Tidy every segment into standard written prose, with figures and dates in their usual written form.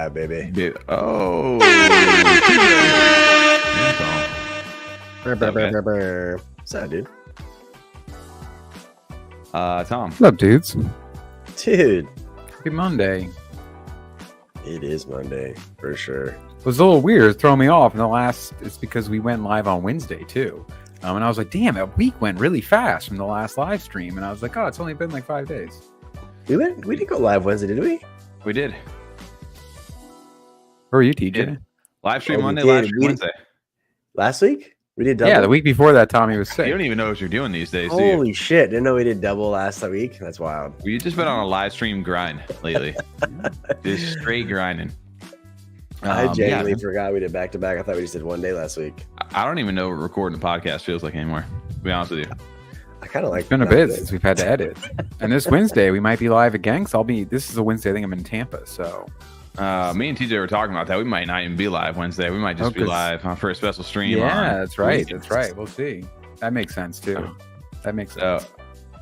live, baby. Dude. Oh. What's that, dude? Tom. What's up, dudes? Dude, Happy Monday. it is Monday for sure. It was a little weird, throwing me off. It's because we went live on Wednesday too. And I was like, damn, a week went really fast from the last live stream. And I was like, oh, it's only been like 5 days. We didn't go live Wednesday, did we? We did. Where were you, TJ? Live stream Oh, we Monday, did. live stream Wednesday. Last week? We did double? Yeah, the week before that, Tommy was sick. You don't even know what you're doing these days, do you? Holy shit. Didn't know we did double last week. That's wild. We've just been on a live stream grind lately. Just straight grinding. I genuinely forgot we did back to back. I thought we just did one day last week. I don't even know what recording a podcast feels like anymore, to be honest with you. I kind of like It's been a bit since we've had to edit. And this Wednesday, we might be live again. This is a Wednesday, I think I'm in Tampa. So me and TJ were talking about that. We might not even be live Wednesday. We might just be live for a special stream. Yeah, that's right. That's right. We'll see. That makes sense too. That makes sense.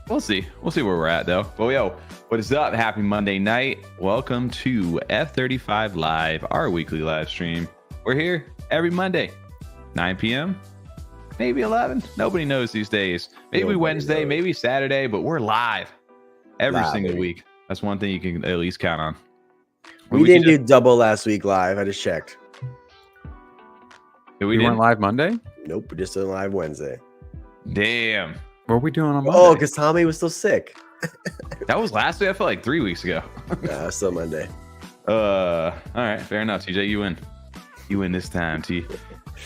We'll see. We'll see where we're at though. But yo, what is up? Happy Monday night. Welcome to F35 Live, our weekly live stream. We're here every Monday, 9 p.m., maybe 11. Nobody knows these days. Maybe Wednesday, maybe Saturday, but we're live every single week. That's one thing you can at least count on. We didn't do double last week live. I just checked. We weren't live Monday? Nope, we just did live Wednesday. Damn. What were we doing on Monday? Oh, because Tommy was still sick. That was last week. I felt like 3 weeks ago. Nah, it's still Monday. All right, fair enough. TJ, you win. You win this time, T.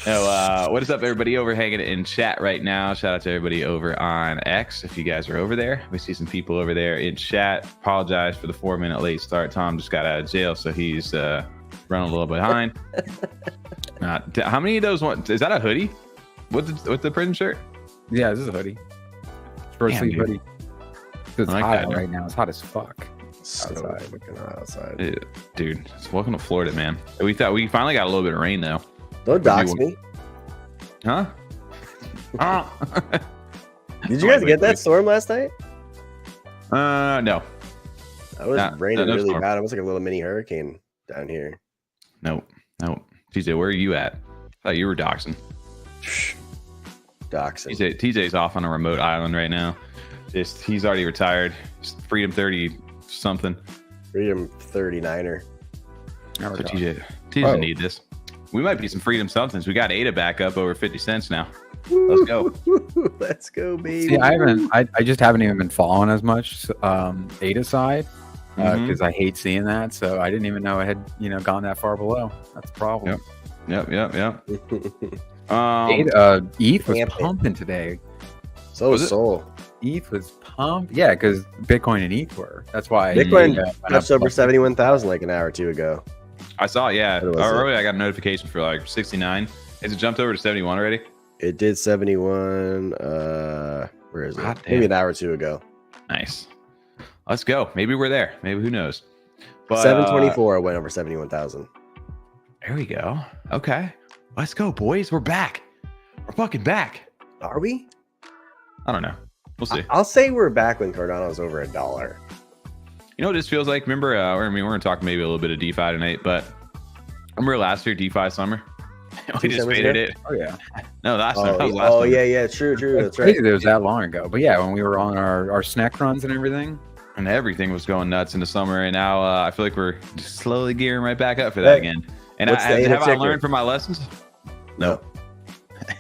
What is up, everybody over hanging in chat right now? Shout out to everybody over on X. If you guys are over there, we see some people over there in chat. Apologize for the 4-minute late start. Tom just got out of jail, so he's running a little behind. How many of those? Is that a hoodie? With the prison shirt? Yeah, this is a hoodie. Short sleeve hoodie. It's like hot that, right now. It's hot as fuck. So fucking hot outside. Dude, welcome to Florida, man. We thought we finally got a little bit of rain though. Don't dox me. Huh? Did you guys get that storm last night? No. That was raining really storm. bad. It was like a little mini hurricane down here. Nope. TJ, where are you at? I thought you were doxing. Doxing. TJ's off on a remote island right now. He's already retired. Freedom 30 something. Freedom 39er. So TJ doesn't need this. We might be some freedom somethings. We got ADA back up over 50 cents now. Let's go. Let's go, baby. See, I just haven't even been following as much ADA side because I hate seeing that. So I didn't even know it had gone that far below. That's the problem. Yep. ETH was pumping today. So was Sol. ETH was pumped. Yeah, because Bitcoin and ETH were. That's why Bitcoin touched over 71,000 like an hour or two ago. I saw, earlier I got a notification for like 69. Has it jumped over to 71 already? It did 71. Where is it? Maybe an hour or two ago. Nice. Let's go. Maybe we're there. Maybe who knows? But 724 went over 71,000. There we go. Okay. Let's go, boys. We're back. We're fucking back. Are we? I don't know. We'll see. I'll say we're back when Cardano was over $1. You know what this feels like? Remember, we're going to talk maybe a little bit of DeFi tonight, but remember last year, DeFi Summer? We just faded it. Oh, yeah. No, last time. Oh, yeah. True. That's right. It was that long ago. But yeah, when we were on our snack runs and everything. And everything was going nuts in the summer. And now I feel like we're just slowly gearing right back up for that again. And have I learned from my lessons? No.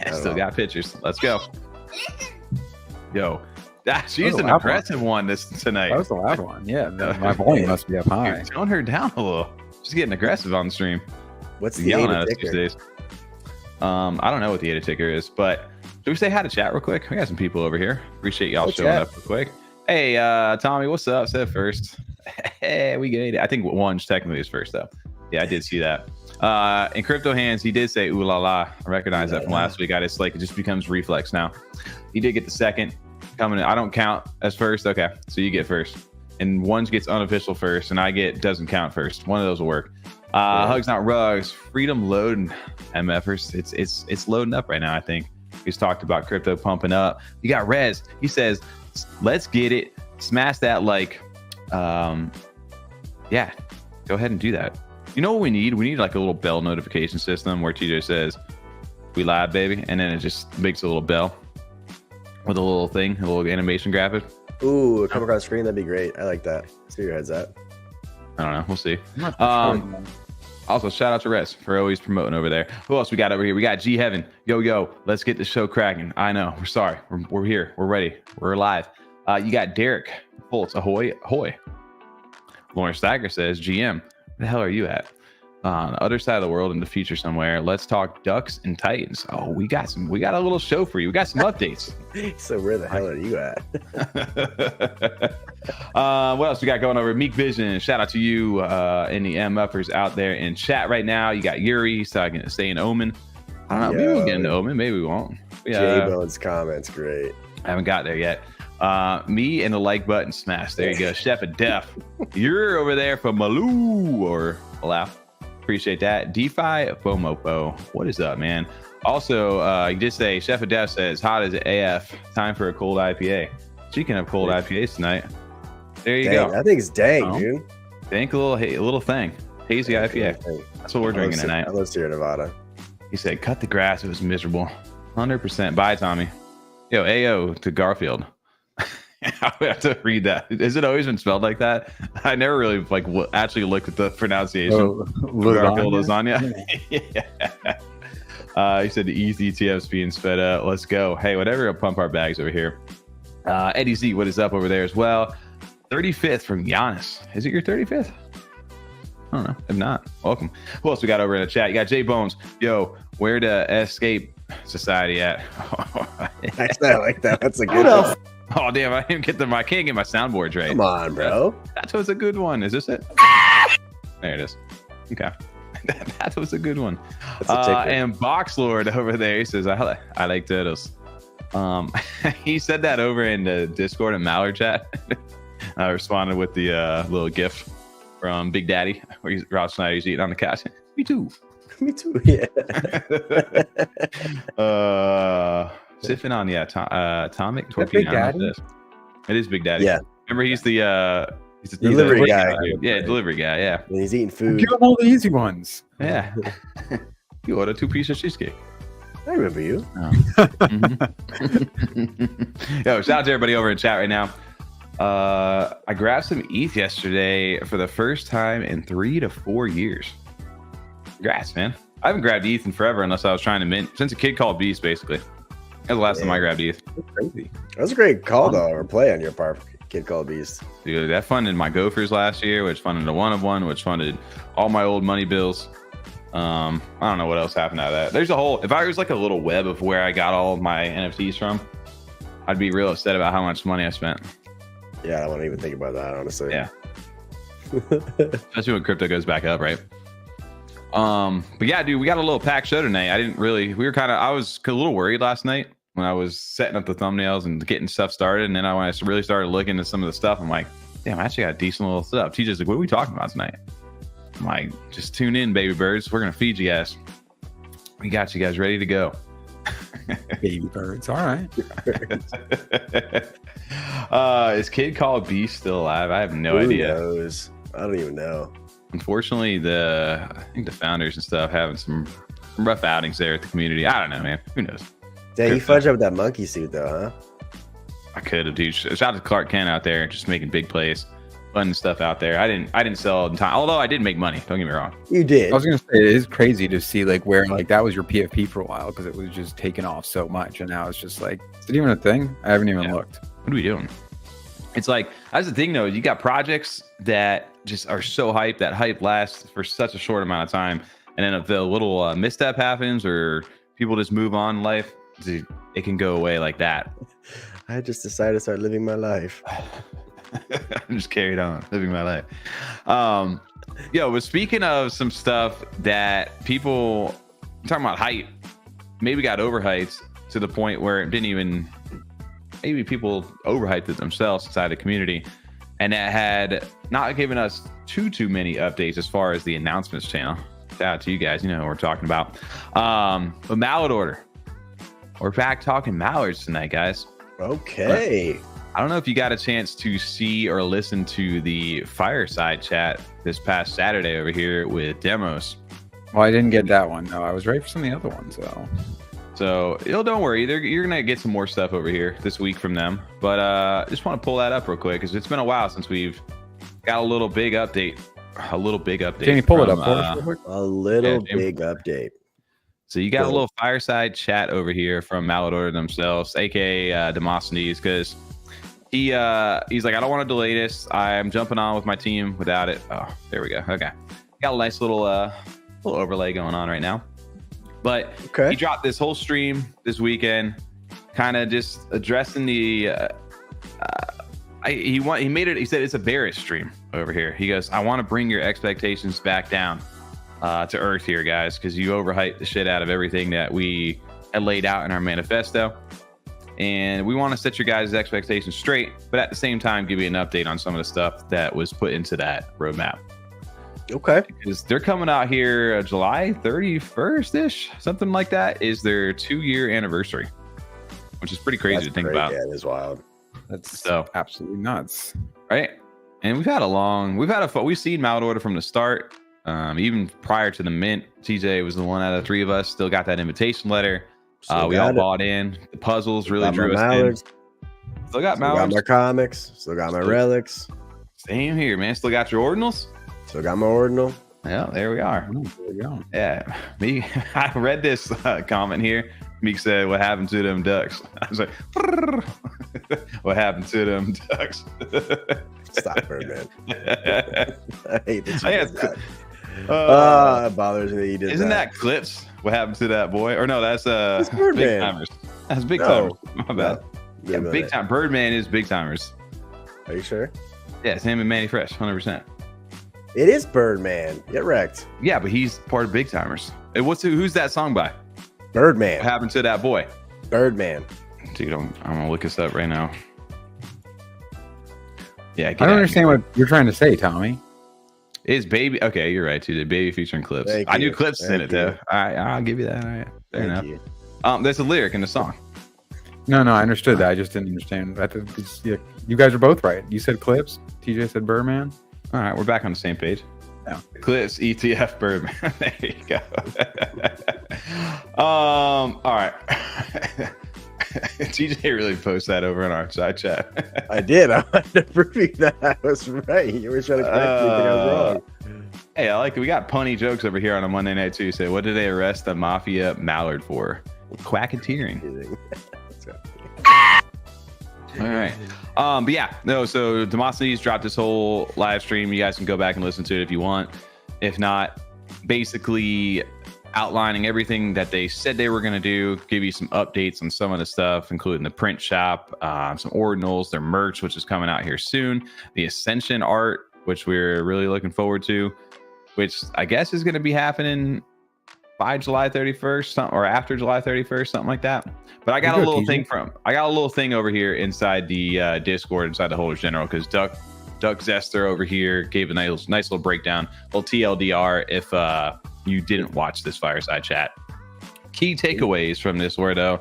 I still got pictures. Let's go. Yo. She's an aggressive one tonight. That was the loud one. Yeah, my volume must be up high. You're tone her down a little. She's getting aggressive on the stream. What's the ADA ticker? These days. I don't know what the ADA ticker is, but should we say hi to chat real quick? We got some people over here. Appreciate y'all showing up real quick. Hey, Tommy, what's up? Said first. Hey, we get it. I think one's technically is first though. Yeah, I did see that. In Crypto Hands, he did say ooh la la. I recognize that from last week. I just it just becomes reflex now. He did get the second. Coming in. I don't count as first. Okay, so you get first, and one gets unofficial first, and I get doesn't count first. One of those will work. Hugs not rugs. Freedom loading. MFers. It's loading up right now. I think he's talked about crypto pumping up. You got Rez. He says, "Let's get it. Smash that like." Yeah, go ahead and do that. You know what we need? We need like a little bell notification system where TJ says, "We live, baby," and then it just makes a little bell with a little thing, a little animation graphic. Ooh, come across screen, that'd be great. I like that. See where your head's at. I don't know. We'll see. Also, shout out to Rez for always promoting over there. Who else we got over here? We got G Heaven. Yo, let's get the show cracking. I know. We're sorry. We're here. We're ready. We're live. You got Derek Fultz. Ahoy. Lauren Stagger says, GM, where the hell are you at? On the other side of the world in the future somewhere. Let's talk Ducks and Titans. Oh, we got a little show for you. We got some updates. So where the hell are you at? What else we got going over? Meek Vision, shout out to you and the MFers out there in chat right now. You got Yuri, he's talking, staying Omen. I don't know, maybe we'll get into Omen, maybe we won't. J-Bone's comments, great. I haven't got there yet. Me and the like button smash. There you go. Chef of Def. You're over there for Malou or Laugh. Appreciate that. DeFi FOMOPO. What is up, man? Also, you just say Chef of Def says hot as AF. Time for a cold IPA. Speaking of cold IPAs tonight, there you go. I think it's dude. Think a little thing. Hazy IPA. That's what we're drinking tonight. I love Sierra Nevada. He said, "Cut the grass. It was miserable." 100%. Bye, Tommy. Yo, AO to Garfield. I have to read that. Has it always been spelled like that? I never really actually looked at the pronunciation. Garfield lasagna. Yeah. He said the ETF's being sped up. Let's go. Hey, whatever. I'll pump our bags over here. Eddie Z, what is up over there as well? 35th from Giannis. Is it your 35th? I don't know. If not, welcome. Who else we got over in the chat? You got J Bones. Yo, where the Escape Society at? I like that. That's a good one. Oh damn! I can't get my soundboards right. Come on, bro. That was a good one. Is this it? There it is. Okay, that was a good one. And Box Lord over there, he says, "I like turtles." He said that over in the Discord and Mallard chat. I responded with the little GIF from Big Daddy where Rob Schneider's eating on the couch. Me too. Me too. Yeah. Sipping on Atomic Torpedo. It is Big Daddy. Yeah. Remember, he's the delivery guy. Yeah, delivery guy. Yeah. And he's eating food. Give him all the easy ones. Yeah. You ordered 2-piece of cheesecake. I remember you. Oh. Yo, shout out to everybody over in chat right now. I grabbed some ETH yesterday for the first time in 3 to 4 years. Congrats, man. I haven't grabbed ETH in forever unless I was trying to mint since a kid called Beast, basically. That was the last time I grabbed ETH. That's crazy. That was a great call, though, or play on your part, Kid Called Beast. Dude, that funded my Gophers last year, which funded a 1 of 1, which funded all my old money bills. I don't know what else happened out of that. There's a whole, if I was like a little web of where I got all of my NFTs from, I'd be real upset about how much money I spent. Yeah, I don't want to even think about that, honestly. Yeah. Especially when crypto goes back up, right? But yeah, dude, we got a little packed show tonight. I was a little worried last night when I was setting up the thumbnails and getting stuff started. And then when I really started looking at some of the stuff, I'm like, damn, I actually got decent little stuff. TJ's like, what are we talking about tonight? I'm like, just tune in, baby birds. We're going to feed you guys. We got you guys ready to go. Baby birds. All right. Is Kid Called Beast still alive? I have no idea. Who knows? I don't even know. Unfortunately, I think the founders and stuff having some rough outings there at the community. I don't know, man. Who knows? Dang, you fudged up with that monkey suit, though, huh? I could have, dude. Shout out to Clark Kent out there, just making big plays, fun stuff out there. I didn't sell in time, although I did make money. Don't get me wrong. You did. I was gonna say it is crazy to see like where like that was your PFP for a while because it was just taking off so much, and now it's just like, is it even a thing? I haven't even looked. What are we doing? It's like, that's the thing though. You got projects that just are so hyped, that hype lasts for such a short amount of time, and then if the little misstep happens or people just move on in life, it can go away like that. I just decided to start living my life. I'm just carried on living my life. But speaking of some stuff that people talking about hype, maybe got overhyped to the point where it didn't even, maybe people overhyped it themselves inside the community, and that had not given us too many updates as far as the announcements channel. Shout out to you guys, you know what we're talking about. But Mallard Order. We're back talking Mallards tonight, guys. Okay. I don't know if you got a chance to see or listen to the fireside chat this past Saturday over here with Demos. Well, I didn't get that one. No, I was ready for some of the other ones. So don't worry. You're going to get some more stuff over here this week from them. But I just want to pull that up real quick because it's been a while since we've got a little big update. Can you pull it up for us real quick? A little big update. So you got a little fireside chat over here from Mallard Order themselves, aka Demosthenes, because he's like, I don't want to delay this. I'm jumping on with my team without it. Oh, there we go. Okay, got a nice little overlay going on right now. But he dropped this whole stream this weekend, kind of just addressing the. He made it. He said it's a bearish stream over here. He goes, I want to bring your expectations back down to earth here, guys, because you overhyped the shit out of everything that we had laid out in our manifesto. And we want to set your guys' expectations straight, but at the same time, give you an update on some of the stuff that was put into that roadmap. Okay. Because they're coming out here July 31st-ish, something like that, is their 2-year anniversary, which is pretty crazy to think about. Yeah, it is wild. That's so absolutely nuts. Right? And we've seen Mallard Order from the start. Even prior to the mint, TJ was the one out of the three of us, still got that invitation letter. We all bought in. The puzzles really drew us in. Still got Mallards. Still got my comics. Still got my relics. Same here, man. Still got your ordinals. Still got my ordinal. Yeah, there we are. There we go. Yeah, I read this comment here. Meek said, "What happened to them ducks?" I was like, "What happened to them ducks?" Stop, Birdman. I hate this. It bothers me that you did. Isn't that Clips? What happened to that boy? Or no, that's Big Timers. That's Big Timers. My bad. Yeah, Big Time. Birdman is Big Timers. Are you sure? Yeah, it's him and Manny Fresh, 100%. It is Birdman. Get wrecked. Yeah, but he's part of Big Timers. And who's that song by? Birdman. What happened to that boy? Birdman. Dude, I'm gonna look this up right now. Yeah, I don't understand what you're trying to say, Tommy. Is Baby okay? You're right, too. The Baby featuring Clips. I knew Clips in it though. I'll give you that. All right, fair enough. There's a lyric in the song. No, I understood that. I just didn't understand. You guys are both right. You said Clips. TJ said Birdman. All right, we're back on the same page. Yeah. Clips, ETF, Birdman. There you go. All right. TJ really posted that over in our side chat. I did. I wanted to prove you that I was right. You were trying to correct me that I was wrong. Hey, I like it. We got punny jokes over here on a Monday night Tuesday. What did they arrest the Mafia Mallard for? Quacketeering. All right. But yeah, no, so Demosthenes dropped this whole live stream. You guys can go back and listen to it if you want. If not, basically outlining everything that they said they were going to do, give you some updates on some of the stuff, including the print shop, some ordinals, their merch, which is coming out here soon, the Ascension art, which we're really looking forward to, which I guess is going to be happening by July 31st or after July 31st, something like that. But I got a little thing over here inside the Discord, inside the Holders General, because Duck Zester over here gave a nice little breakdown, little TLDR if you didn't watch this fireside chat. Key takeaways from this were, though,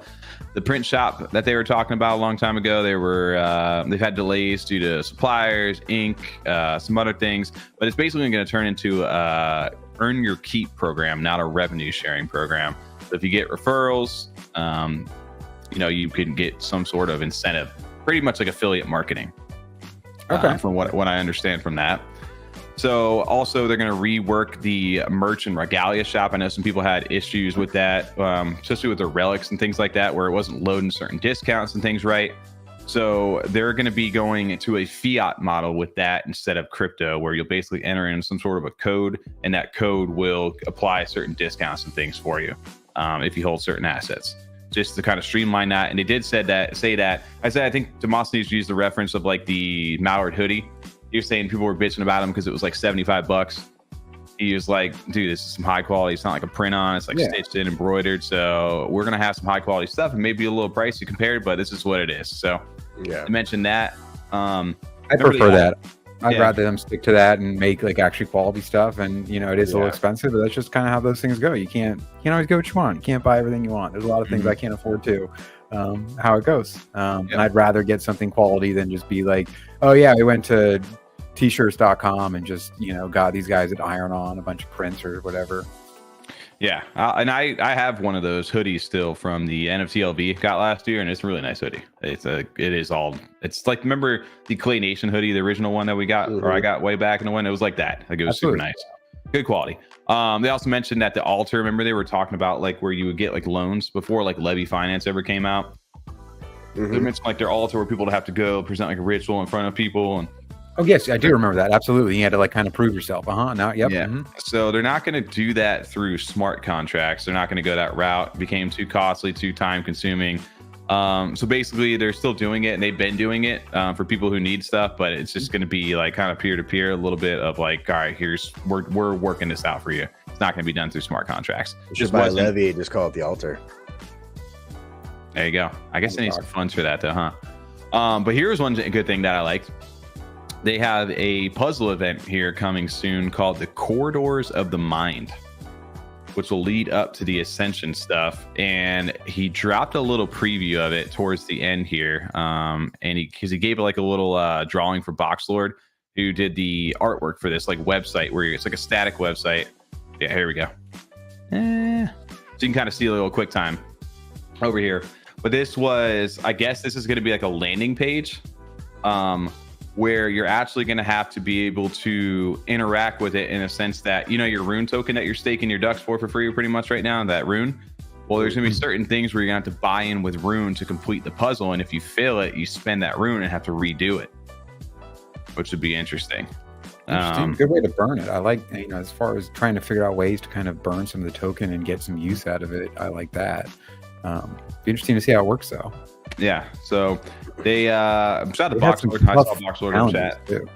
the print shop that they were talking about a long time ago, they've had delays due to suppliers, ink, some other things, but it's basically going to turn into earn your keep program, not a revenue sharing program. So if you get referrals, you can get some sort of incentive, pretty much like affiliate marketing. Okay. From what I understand from that. So also they're going to rework the merch and regalia shop. I know some people had issues with that, especially with the relics and things like that, where it wasn't loading certain discounts and things right. So they're going to be going into a fiat model with that instead of crypto, where you'll basically enter in some sort of a code, and that code will apply certain discounts and things for you if you hold certain assets, just to kind of streamline that. And they did say that. I think Demosthenes used the reference of like the Mallard hoodie. He was saying people were bitching about him because it was like $75. He was like, dude, this is some high quality. It's not like a print on. It's like stitched in, embroidered. So we're going to have some high quality stuff, and maybe a little pricey compared, but this is what it is. So I mentioned that. I prefer that. I'd rather them stick to that and make like actually quality stuff. And you know, it is a little expensive, but that's just kind of how those things go. You can't always get what you want. You can't buy everything you want. There's a lot of things I can't afford to. How it goes. And I'd rather get something quality than just be like, oh yeah, we went to t-shirts.com and just, you know, got these guys that iron on a bunch of prints or whatever. Yeah, and I have one of those hoodies still from the NFT LV got last year, and it's a really nice hoodie. It's like, remember the Clay Nation hoodie, the original one that we got, or I got way back in the one. It was like that. Like, it was super nice, good quality. They also mentioned that the altar. Remember they were talking about like where you would get like loans before like Levy Finance ever came out. They mentioned like their altar where people would have to go present like a ritual in front of people and. Oh yes, I do remember that. Absolutely, you had to like kind of prove yourself. Now, So they're not going to do that through smart contracts. They're not going to go that route. It became too costly, too time consuming. So basically, they're still doing it, and they've been doing it for people who need stuff. But it's just going to be like kind of peer to peer, a little bit of like, all right, we're working this out for you. It's not going to be done through smart contracts. Just buy Levy, just call it the altar. There you go. I guess they need some funds for that, though, huh? But here's one good thing that I liked. They have a puzzle event here coming soon called the Corridors of the Mind, which will lead up to the Ascension stuff. And he dropped a little preview of it towards the end here. And he gave it like a little drawing for Boxlord, who did the artwork for this like website where it's like a static website. Yeah, here we go. So you can kind of see a little quick time over here. But this was, I guess this is going to be like a landing page. Where you're actually going to have to be able to interact with it in a sense that, you know, your rune token that you're staking your ducks for free pretty much right now, that rune. Well, there's going to be certain things where you're going to have to buy in with rune to complete the puzzle. And if you fail it, you spend that rune and have to redo it, which would be interesting. Good way to burn it. I like, you know, as far as trying to figure out ways to kind of burn some of the token and get some use out of it. I like that. Be interesting to see how it works though. Yeah, so they I'm sure the Boxlord, I saw Boxlord in chat too.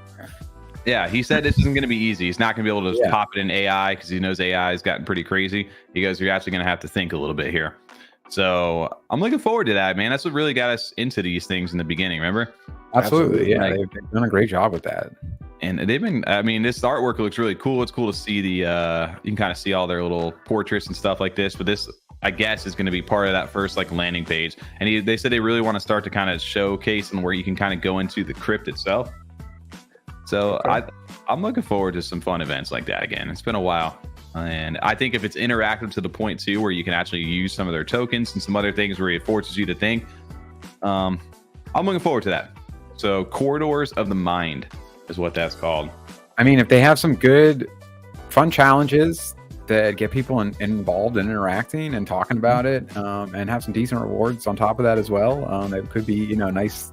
Yeah, he said this isn't going to be easy. He's not going to be able to just pop it in AI because he knows AI has gotten pretty crazy. He goes, you're actually going to have to think a little bit here. So I'm looking forward to that, man. That's what really got us into these things in the beginning, remember? Absolutely. Yeah, they've done a great job with that. And they've been, I mean, this artwork looks really cool. It's cool to see the, you can kind of see all their little portraits and stuff like this. But this, I guess, is going to be part of that first like landing page. And they said they really want to start to kind of showcase and where you can kind of go into the crypt itself. So I'm looking forward to some fun events like that again. It's been a while. And I think if it's interactive to the point too, where you can actually use some of their tokens and some other things where it forces you to think, I'm looking forward to that. So Corridors of the Mind is what that's called. I mean, if they have some good fun challenges that get people involved and interacting and talking about it, and have some decent rewards on top of that as well, it could be, you know, a nice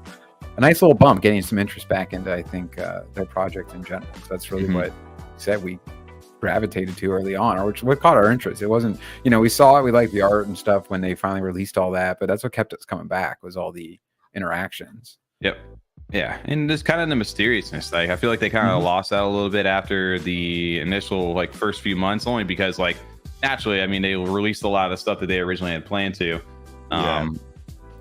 little bump, getting some interest back into, I think, their project in general. So that's really what said we gravitated to early on, or what caught our interest. It wasn't, you know, we saw it, we liked the art and stuff when they finally released all that, but that's what kept us coming back, was all the interactions. Yep. Yeah, and just kind of the mysteriousness. Like, I feel like they kind of lost that a little bit after the initial like first few months, only because like naturally, I mean, they released a lot of the stuff that they originally had planned to.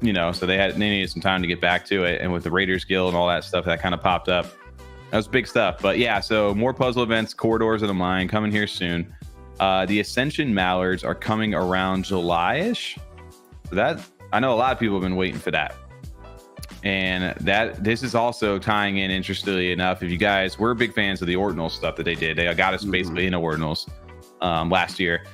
You know, so they needed some time to get back to it, and with the Raiders Guild and all that stuff that kind of popped up, that was big stuff. But yeah, so more puzzle events, Corridors of the Mind coming here soon. The Ascension Mallards are coming around July-ish. So that, I know a lot of people have been waiting for that. And this is also tying in, interestingly enough, if you guys, we're big fans of the Ordinal stuff that they did. They got us basically into Ordinals last year.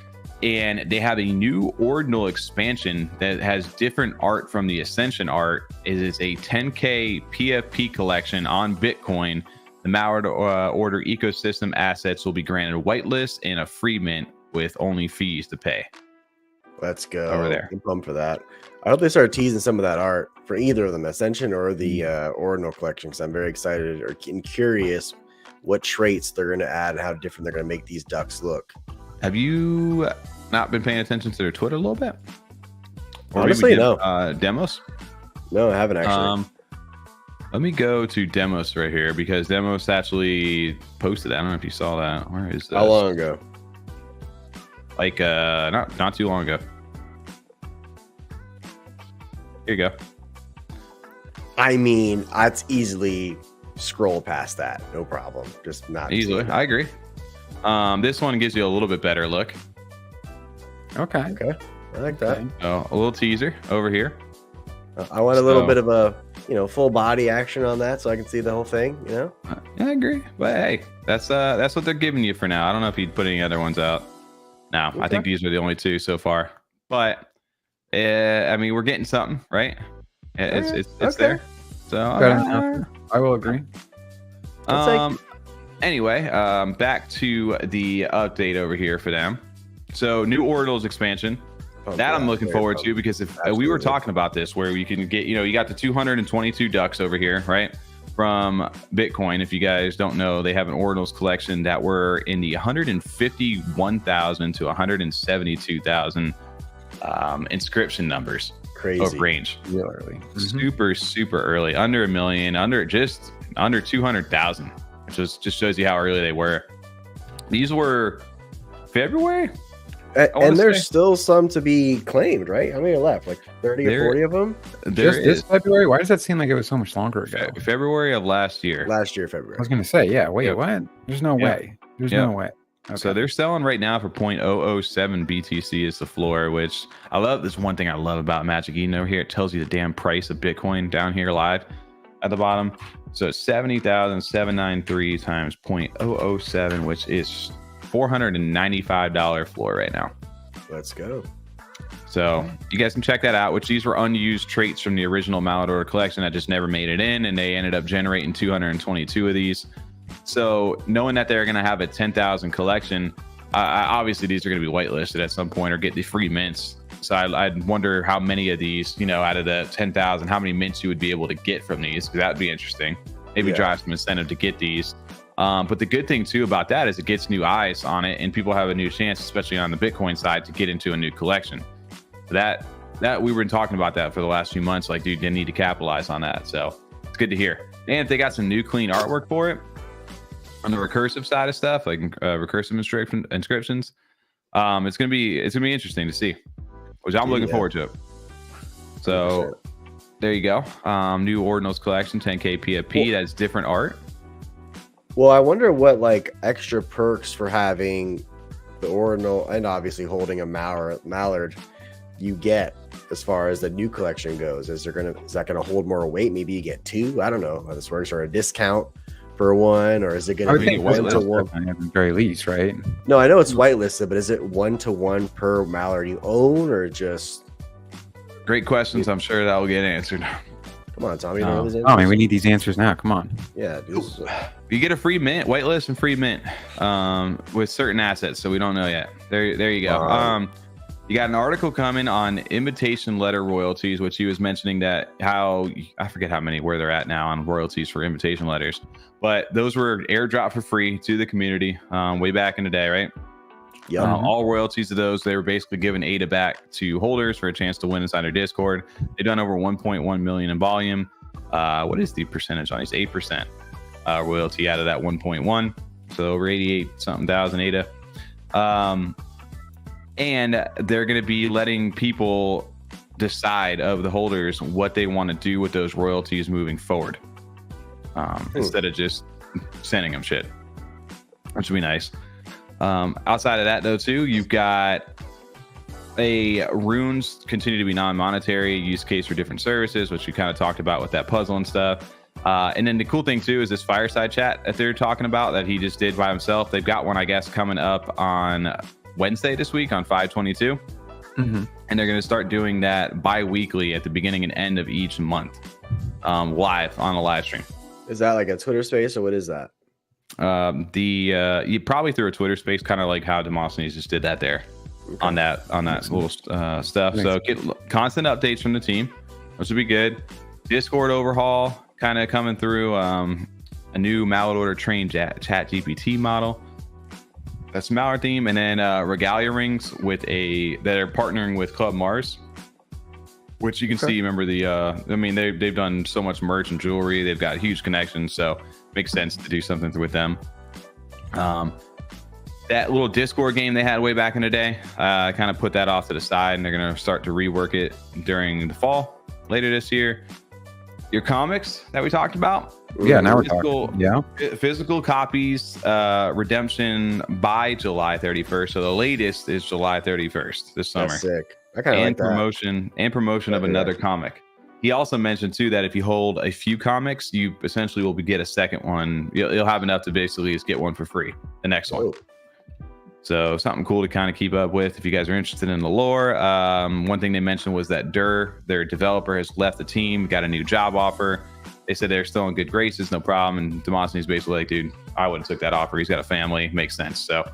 And they have a new Ordinal expansion that has different art from the Ascension art. It is a 10K PFP collection on Bitcoin. The Mallard Order ecosystem assets will be granted whitelist and a free mint with only fees to pay. Let's go. Over there. I'm pumped for that. I hope they start teasing some of that art for either of them, Ascension or the Ordinal collection, because I'm very excited and curious what traits they're going to add and how different they're going to make these ducks look. Have you not been paying attention to their Twitter a little bit? Or honestly, no. Demos? No, I haven't actually. Let me go to Demos right here, because Demos actually posted that. I don't know if you saw that. Where is this? How long ago? Like not too long ago. Here you go. I mean, that's easily scroll past that, no problem. Just not easily. I agree. This one gives you a little bit better look. Okay. I like that. So a little teaser over here. I want a little bit of a, full body action on that so I can see the whole thing, Yeah, I agree. But hey, that's what they're giving you for now. I don't know if you'd put any other ones out. No, okay. I think these are the only two so far. But I mean, we're getting something, right? It's there. So I will agree. Anyway, back to the update over here for them. So new Ordinals expansion. That I'm looking forward to, because if we were talking about this, where we can get, you got the 222 ducks over here, right? From Bitcoin. If you guys don't know, they have an Ordinals collection that were in the 151,000 to 172,000 inscription numbers. Crazy. Of range. Real early. Super early. Under $1 million, under 200,000, which just shows you how early they were. These were February. And there's still some to be claimed, right? How many are left? Like 30 or 40 of them? Just this February? Why does that seem like it was so much longer ago? February of last year. February. I was going to say, yeah. Wait, what? There's no way. There's no way. Okay. So they're selling right now for 0.007 BTC is the floor, which I love. This one thing I love about Magic Eden over here. It tells you the damn price of Bitcoin down here live at the bottom. So 70,793 times 0.007, which is $495 floor right now. Let's go. So you guys can check that out, which these were unused traits from the original Mallard Order collection that just never made it in, and they ended up generating 222 of these. So knowing that they're going to have a 10,000 collection, obviously these are going to be whitelisted at some point or get the free mints. So I'd wonder how many of these, out of the 10,000, how many mints you would be able to get from these, because that would be interesting. Maybe drive some incentive to get these. But the good thing too about that is it gets new eyes on it, and people have a new chance, especially on the Bitcoin side, to get into a new collection. That we were talking about that for the last few months. Like, dude, you need to capitalize on that. So it's good to hear. And if they got some new clean artwork for it on the recursive side of stuff, like recursive inscriptions, it's gonna be interesting to see, which I'm looking forward to it. So there you go. New Ordinals collection, 10K PFP. That's different art. Well, I wonder what extra perks for having the Ordinal and obviously holding a Mallard you get as far as the new collection goes. Is that gonna hold more weight? Maybe you get two. I don't know how this works, or a discount for one, or is it gonna be 1-to-1 at the very least, right? No, I know it's whitelisted, but is it 1-to-1 per Mallard you own, or just? Great questions. I'm sure that will get answered. Come on, Tommy. We need these answers now. Come on. Yeah, you get a free mint, whitelist and free mint with certain assets. So we don't know yet. There you go. You got an article coming on invitation letter royalties, which he was mentioning that I forget where they're at now on royalties for invitation letters, but those were airdropped for free to the community way back in the day, right? Yeah. All royalties of those, they were basically giving ADA back to holders for a chance to win inside their Discord. They've done over 1.1 million in volume. What is the percentage on these? 8% royalty out of that 1.1. So over 88 something thousand ADA. And they're going to be letting people decide of the holders what they want to do with those royalties moving forward, instead of just sending them shit, which would be nice. Outside of that, though, too, you've got runes continue to be non-monetary use case for different services, which we kind of talked about with that puzzle and stuff. And then the cool thing, too, is this fireside chat that they're talking about that he just did by himself. They've got one, I guess, coming up on Wednesday this week on 5/22. And they're going to start doing that bi-weekly at the beginning and end of each month, live on a live stream. Is that like a Twitter space, or what is that? You probably through a Twitter space, kind of like how Demosthenes just did that there. on that little stuff. So get constant updates from the team, which would be good. Discord overhaul kind of coming through. A new Mallard Order trained chat GPT model. That's Mallard theme, and then regalia rings that are partnering with Club Mars, which you can see. Remember they've done so much merch and jewelry. They've got huge connections, so makes sense to do something with them. That little Discord game they had way back in the day, kind of put that off to the side, and they're going to start to rework it during the fall later this year. your comics that we talked about. Yeah, now we're talking. Yeah, physical copies redemption by July 31st. So the latest is July 31st this summer. That's sick. I kind of like that. Promotion of another comic. He also mentioned too that if you hold a few comics, you essentially will get a second one. You'll have enough to basically just get one for free, the next one. So something cool to kind of keep up with if you guys are interested in the lore. One thing they mentioned was that their developer, has left the team, got a new job offer. They said they're still in good graces, no problem. And Demosthenes basically like, dude, I wouldn't have took that offer. He's got a family, makes sense. So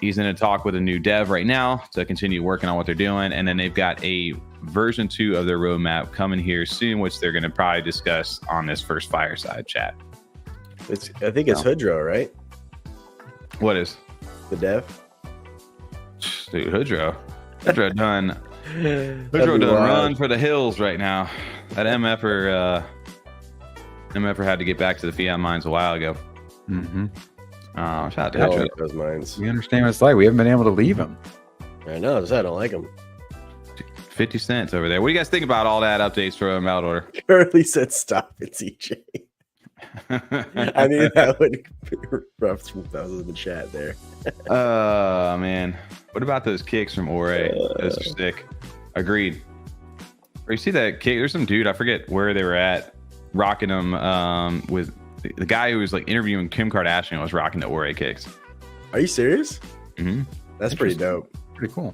he's in a talk with a new dev right now to continue working on what they're doing. And then they've got a version 2 of their roadmap coming here soon, which they're going to probably discuss on this first fireside chat. I think it's Hoodro, right? What is? The dev? Dude, Hoodro done run for the hills right now. That MFer had to get back to the fiat mines a while ago. Mm-hmm. Shout out to Hoodro. Those mines. We understand what it's like. We haven't been able to leave them. I know. I don't like them. 50 cents over there. What do you guys think about all that updates from Mallard Order? Curly said stop it, CJ. I mean, that would be rough from thousands in the chat there. Man. What about those kicks from Ore? Those are sick. Agreed. Or you see that kick? There's some dude, I forget where they were at, rocking them with the guy who was like interviewing Kim Kardashian was rocking the Ore kicks. Are you serious? Mm-hmm. That's pretty dope. Pretty cool.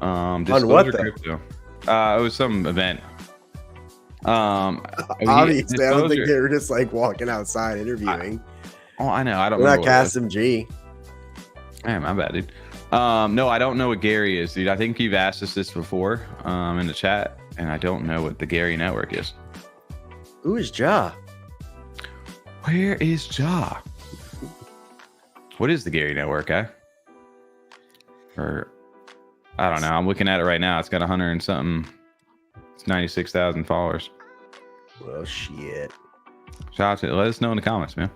On what though? Crypto. It was some event. Obviously, I don't think they were just like walking outside interviewing. I know. I don't know. We're not Cassim G. Hey, my bad, dude. No, I don't know what Gary is, dude. I think you've asked us this before in the chat, and I don't know what the Gary network is. Who is Ja? Where is Ja? What is the Gary network, eh? Or I don't know. I'm looking at it right now. It's got 100 and something. It's 96,000 followers. Well, shit. Shout out to let us know in the comments, man.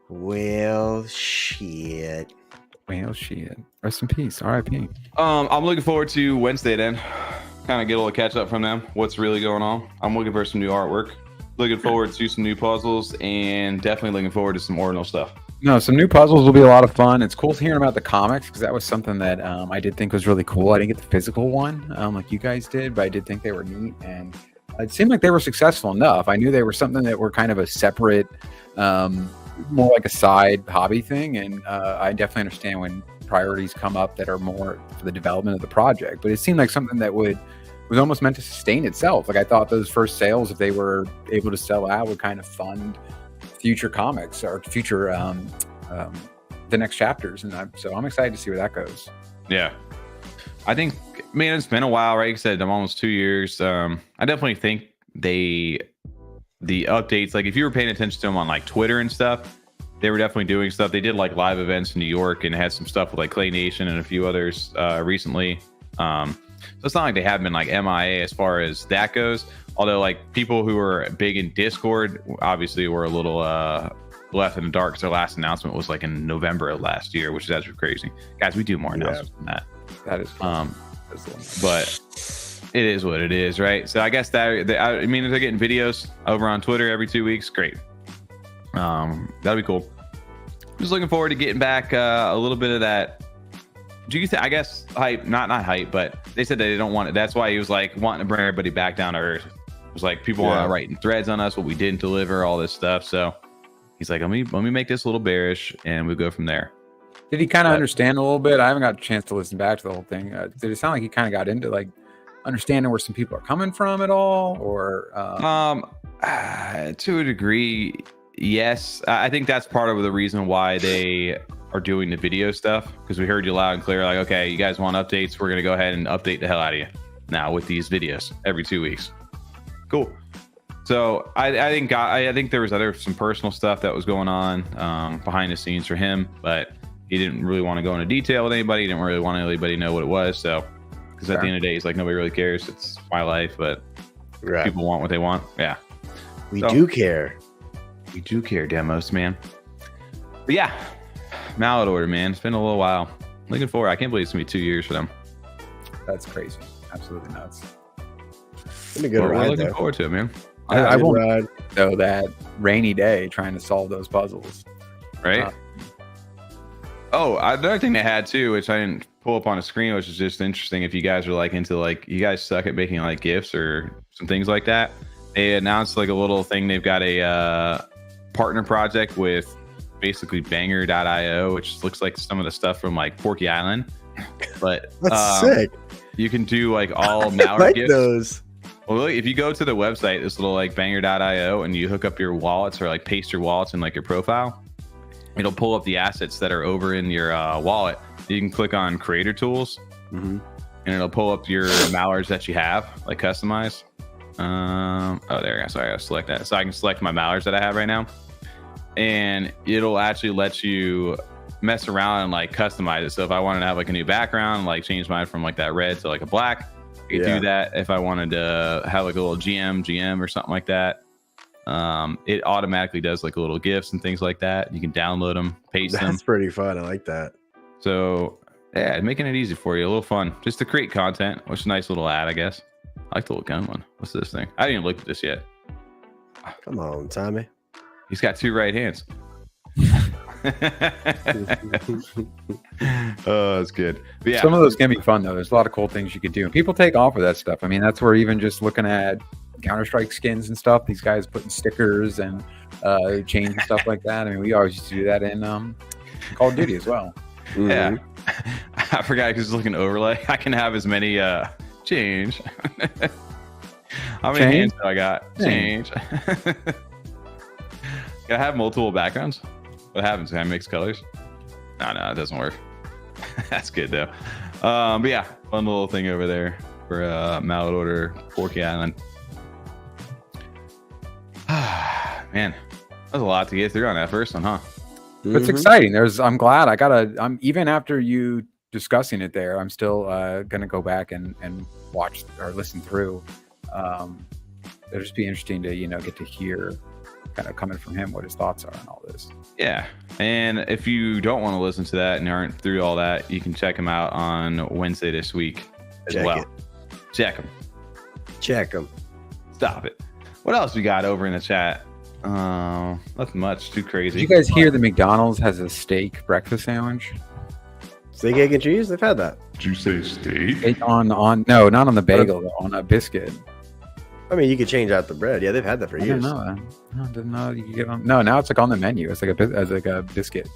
Well, shit. Rest in peace. R.I.P. I'm looking forward to Wednesday then. Kind of get a little catch up from them. What's really going on? I'm looking for some new artwork. Looking forward to some new puzzles, and definitely looking forward to some ordinal stuff. No, some new puzzles will be a lot of fun. It's cool hearing about the comics because that was something that I did think was really cool. I didn't get the physical one like you guys did, but I did think they were neat, and it seemed like they were successful enough. I knew they were something that were kind of a separate, more like a side hobby thing, and I definitely understand when priorities come up that are more for the development of the project. But it seemed like something that was almost meant to sustain itself. Like I thought those first sales, if they were able to sell out, would kind of fund future comics or future the next chapters, and so I'm excited to see where that goes. Yeah, I think, man, it's been a while, right? Like I said, I'm almost 2 years. I definitely think the updates, like if you were paying attention to them on like Twitter and stuff, they were definitely doing stuff. They did like live events in New York and had some stuff with like Clay Nation and a few others recently. So it's not like they have been like MIA as far as that goes. Although like people who are big in Discord obviously were a little left in the dark because their last announcement was like in November of last year, which is actually crazy. Guys, we do more announcements than that. That is but it is what it is, right? So I guess I mean, if they're getting videos over on Twitter every 2 weeks, great. That'll be cool. Just looking forward to getting back a little bit of that. Do you think, I guess, hype, not hype, but they said that they don't want it. That's why he was like wanting to bring everybody back down to earth. It was like people want to write threads on us, what we didn't deliver, all this stuff. So he's like, let me make this a little bearish, and we go from there. Did he kind of understand a little bit? I haven't got a chance to listen back to the whole thing. Did it sound like he kind of got into like understanding where some people are coming from at all, or to a degree, yes. I think that's part of the reason why they are doing the video stuff, because we heard you loud and clear, like, okay, you guys want updates, we're gonna go ahead and update the hell out of you now with these videos every 2 weeks. Cool. So I think there was some personal stuff that was going on behind the scenes for him, but he didn't really want to go into detail with anybody. He didn't really want anybody to know what it was. So, because at the end of the day, he's like, nobody really cares. It's my life, but people want what they want. Yeah. We do care. We do care, demos, man. But yeah, Mallard Order, man. It's been a little while. Looking forward. I can't believe it's going to be 2 years for them. That's crazy. Absolutely nuts. It's a good We're ride, looking though. forward to it, man. I Good won't ride. know that rainy day trying to solve those puzzles. Right? Another thing they had too, which I didn't pull up on a screen, which is just interesting. If you guys are like into like, you guys suck at making like GIFs or some things like that, they announced like a little thing. They've got a partner project with basically Banger.io, which looks like some of the stuff from like Porky Island. But That's sick. you can do like all I Mallard like GIFs. those. Well, if you go to the website, this little like Banger.io, and you hook up your wallets or like paste your wallets in like your profile, it'll pull up the assets that are over in your wallet. You can click on creator tools, and it'll pull up your mallards that you have, like customize. There we go. Sorry, I select that. So I can select my mallards that I have right now, and it'll actually let you mess around and like customize it. So if I wanted to have like a new background, like change mine from like that red to like a black, I could do that. If I wanted to have like a little GM or something like that, it automatically does like little GIFs and things like that. You can download them, paste them. That's pretty fun. I like that. So yeah, making it easy for you, a little fun, just to create content, which is a nice little ad, I guess. I like the little gun one. What's this thing? I didn't even look at this yet. Come on, Tommy. He's got 2 right hands. Oh, that's good. But yeah, Some of those can be fun though. There's a lot of cool things you could do, and people take off with that stuff. I mean, that's where even just looking at Counter-Strike skins and stuff, these guys putting stickers and chains and stuff like that. I mean, we always used to do that in Call of Duty as well. Yeah. I forgot because looking overlay, I can have as many change. How many hands do I got? Change. Can I have multiple backgrounds? What happens? Can I mix colors? No, it doesn't work. That's good though. But yeah, fun little thing over there for Mallard Order, Porky Island. Man, that was a lot to get through on that first one, huh? It's exciting. I'm glad I'm even after you discussing it there, I'm still gonna go back and watch or listen through. It'll just be interesting to get to hear kind of coming from him what his thoughts are on all this. Yeah, and if you don't want to listen to that and aren't through all that, you can check him out on Wednesday this week as well. Check him. Stop it. What else we got over in the chat? Nothing much. Too crazy. Did you guys hear that McDonald's has a steak breakfast sandwich? Steak, egg, and cheese? They've had that. Did you say steak? No, not on the bagel, though, on a biscuit. I mean, you could change out the bread. Yeah, they've had that for years. I didn't know you could get on. No, now it's like on the menu. It's like a biscuit.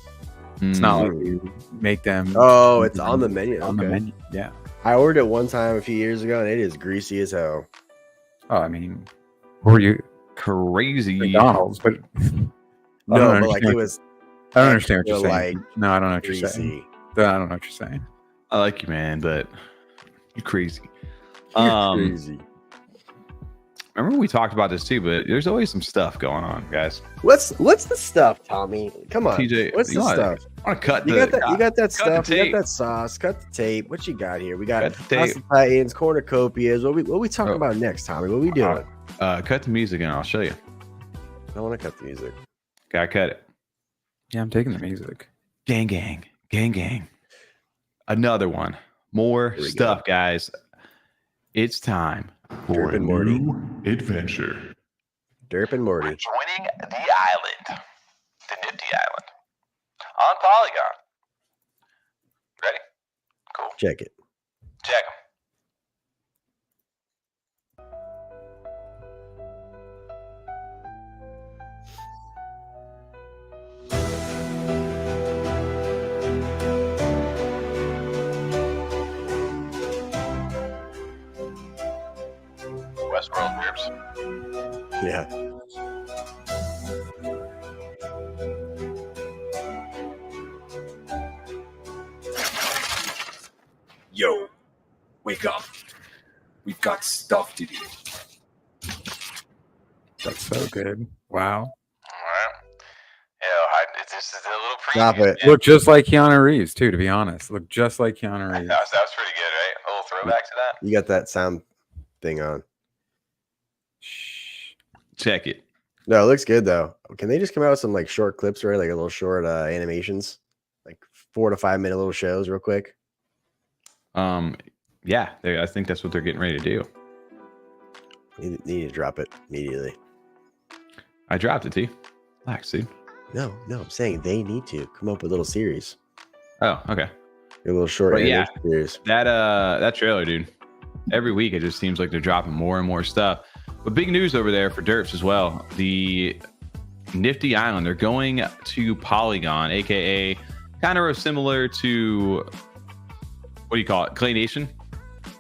It's not like you make them. Oh, it's on the menu. On the menu, yeah. I ordered it one time a few years ago, and it is greasy as hell. Oh, I mean, were you crazy? McDonald's, but No, but like it was. I don't understand what you're saying. Like, No, I don't know what you're greasy. saying. I don't know what you're saying. I like you, man, but you're crazy. You're crazy. Remember we talked about this too, but there's always some stuff going on, guys. What's the stuff, Tommy? Come on, TJ, what's the stuff? I want to cut You got that stuff. the You tape. got that sauce. Cut the tape. What you got here? We got Cut the tape. House of Titans, Cornucopias. What we talking about next, Tommy? What we doing? Cut the music and I'll show you. I want to cut the music. Gotta cut it. Yeah, I'm taking the music. Gang. Another one. More stuff, guys. It's time For Derp a and Morty. new adventure. Derp and Morty. Joining the island, the Nifty Island, on Polygon. Ready? Cool. Check it. Check 'em. Westworld Derps. Yeah. Yo, wake up. We've got stuff to do. That's so good. Wow. All right. Yeah, this is a little preview. Stop it. Look just like Keanu Reeves, too, to be honest. Look just like Keanu Reeves. That was pretty good, right? A little throwback to that. You got that sound thing on. Check it. No, it looks good though. Can they just come out with some like short clips, right? Like a little short animations, like 4 to 5 minute little shows, real quick. Yeah, I think that's what they're getting ready to do. You need to drop it immediately. I dropped it, T. Relax, dude. No, I'm saying they need to come up with a little series. Oh, okay. A little short series. That trailer, dude. Every week it just seems like they're dropping more and more stuff. But big news over there for derps as well. The Nifty Island, they're going to Polygon, aka kind of similar to, what do you call it, Clay Nation,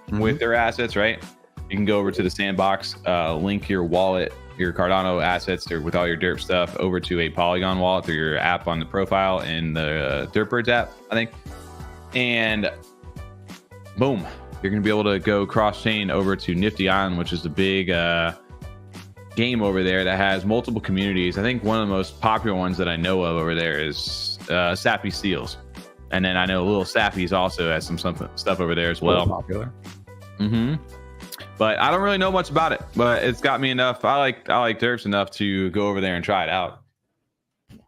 with their assets, right? You can go over to the sandbox, link your wallet, your Cardano assets with all your derp stuff over to a Polygon wallet through your app on the profile in the Derp Birds app, I think. And boom, you're going to be able to go cross-chain over to Nifty Island, which is the big game over there that has multiple communities. I think one of the most popular ones that I know of over there is Sappy Seals. And then I know Little Sappy's also has some stuff over there as well. Popular. But I don't really know much about it, but it's got me enough. I like derps enough to go over there and try it out.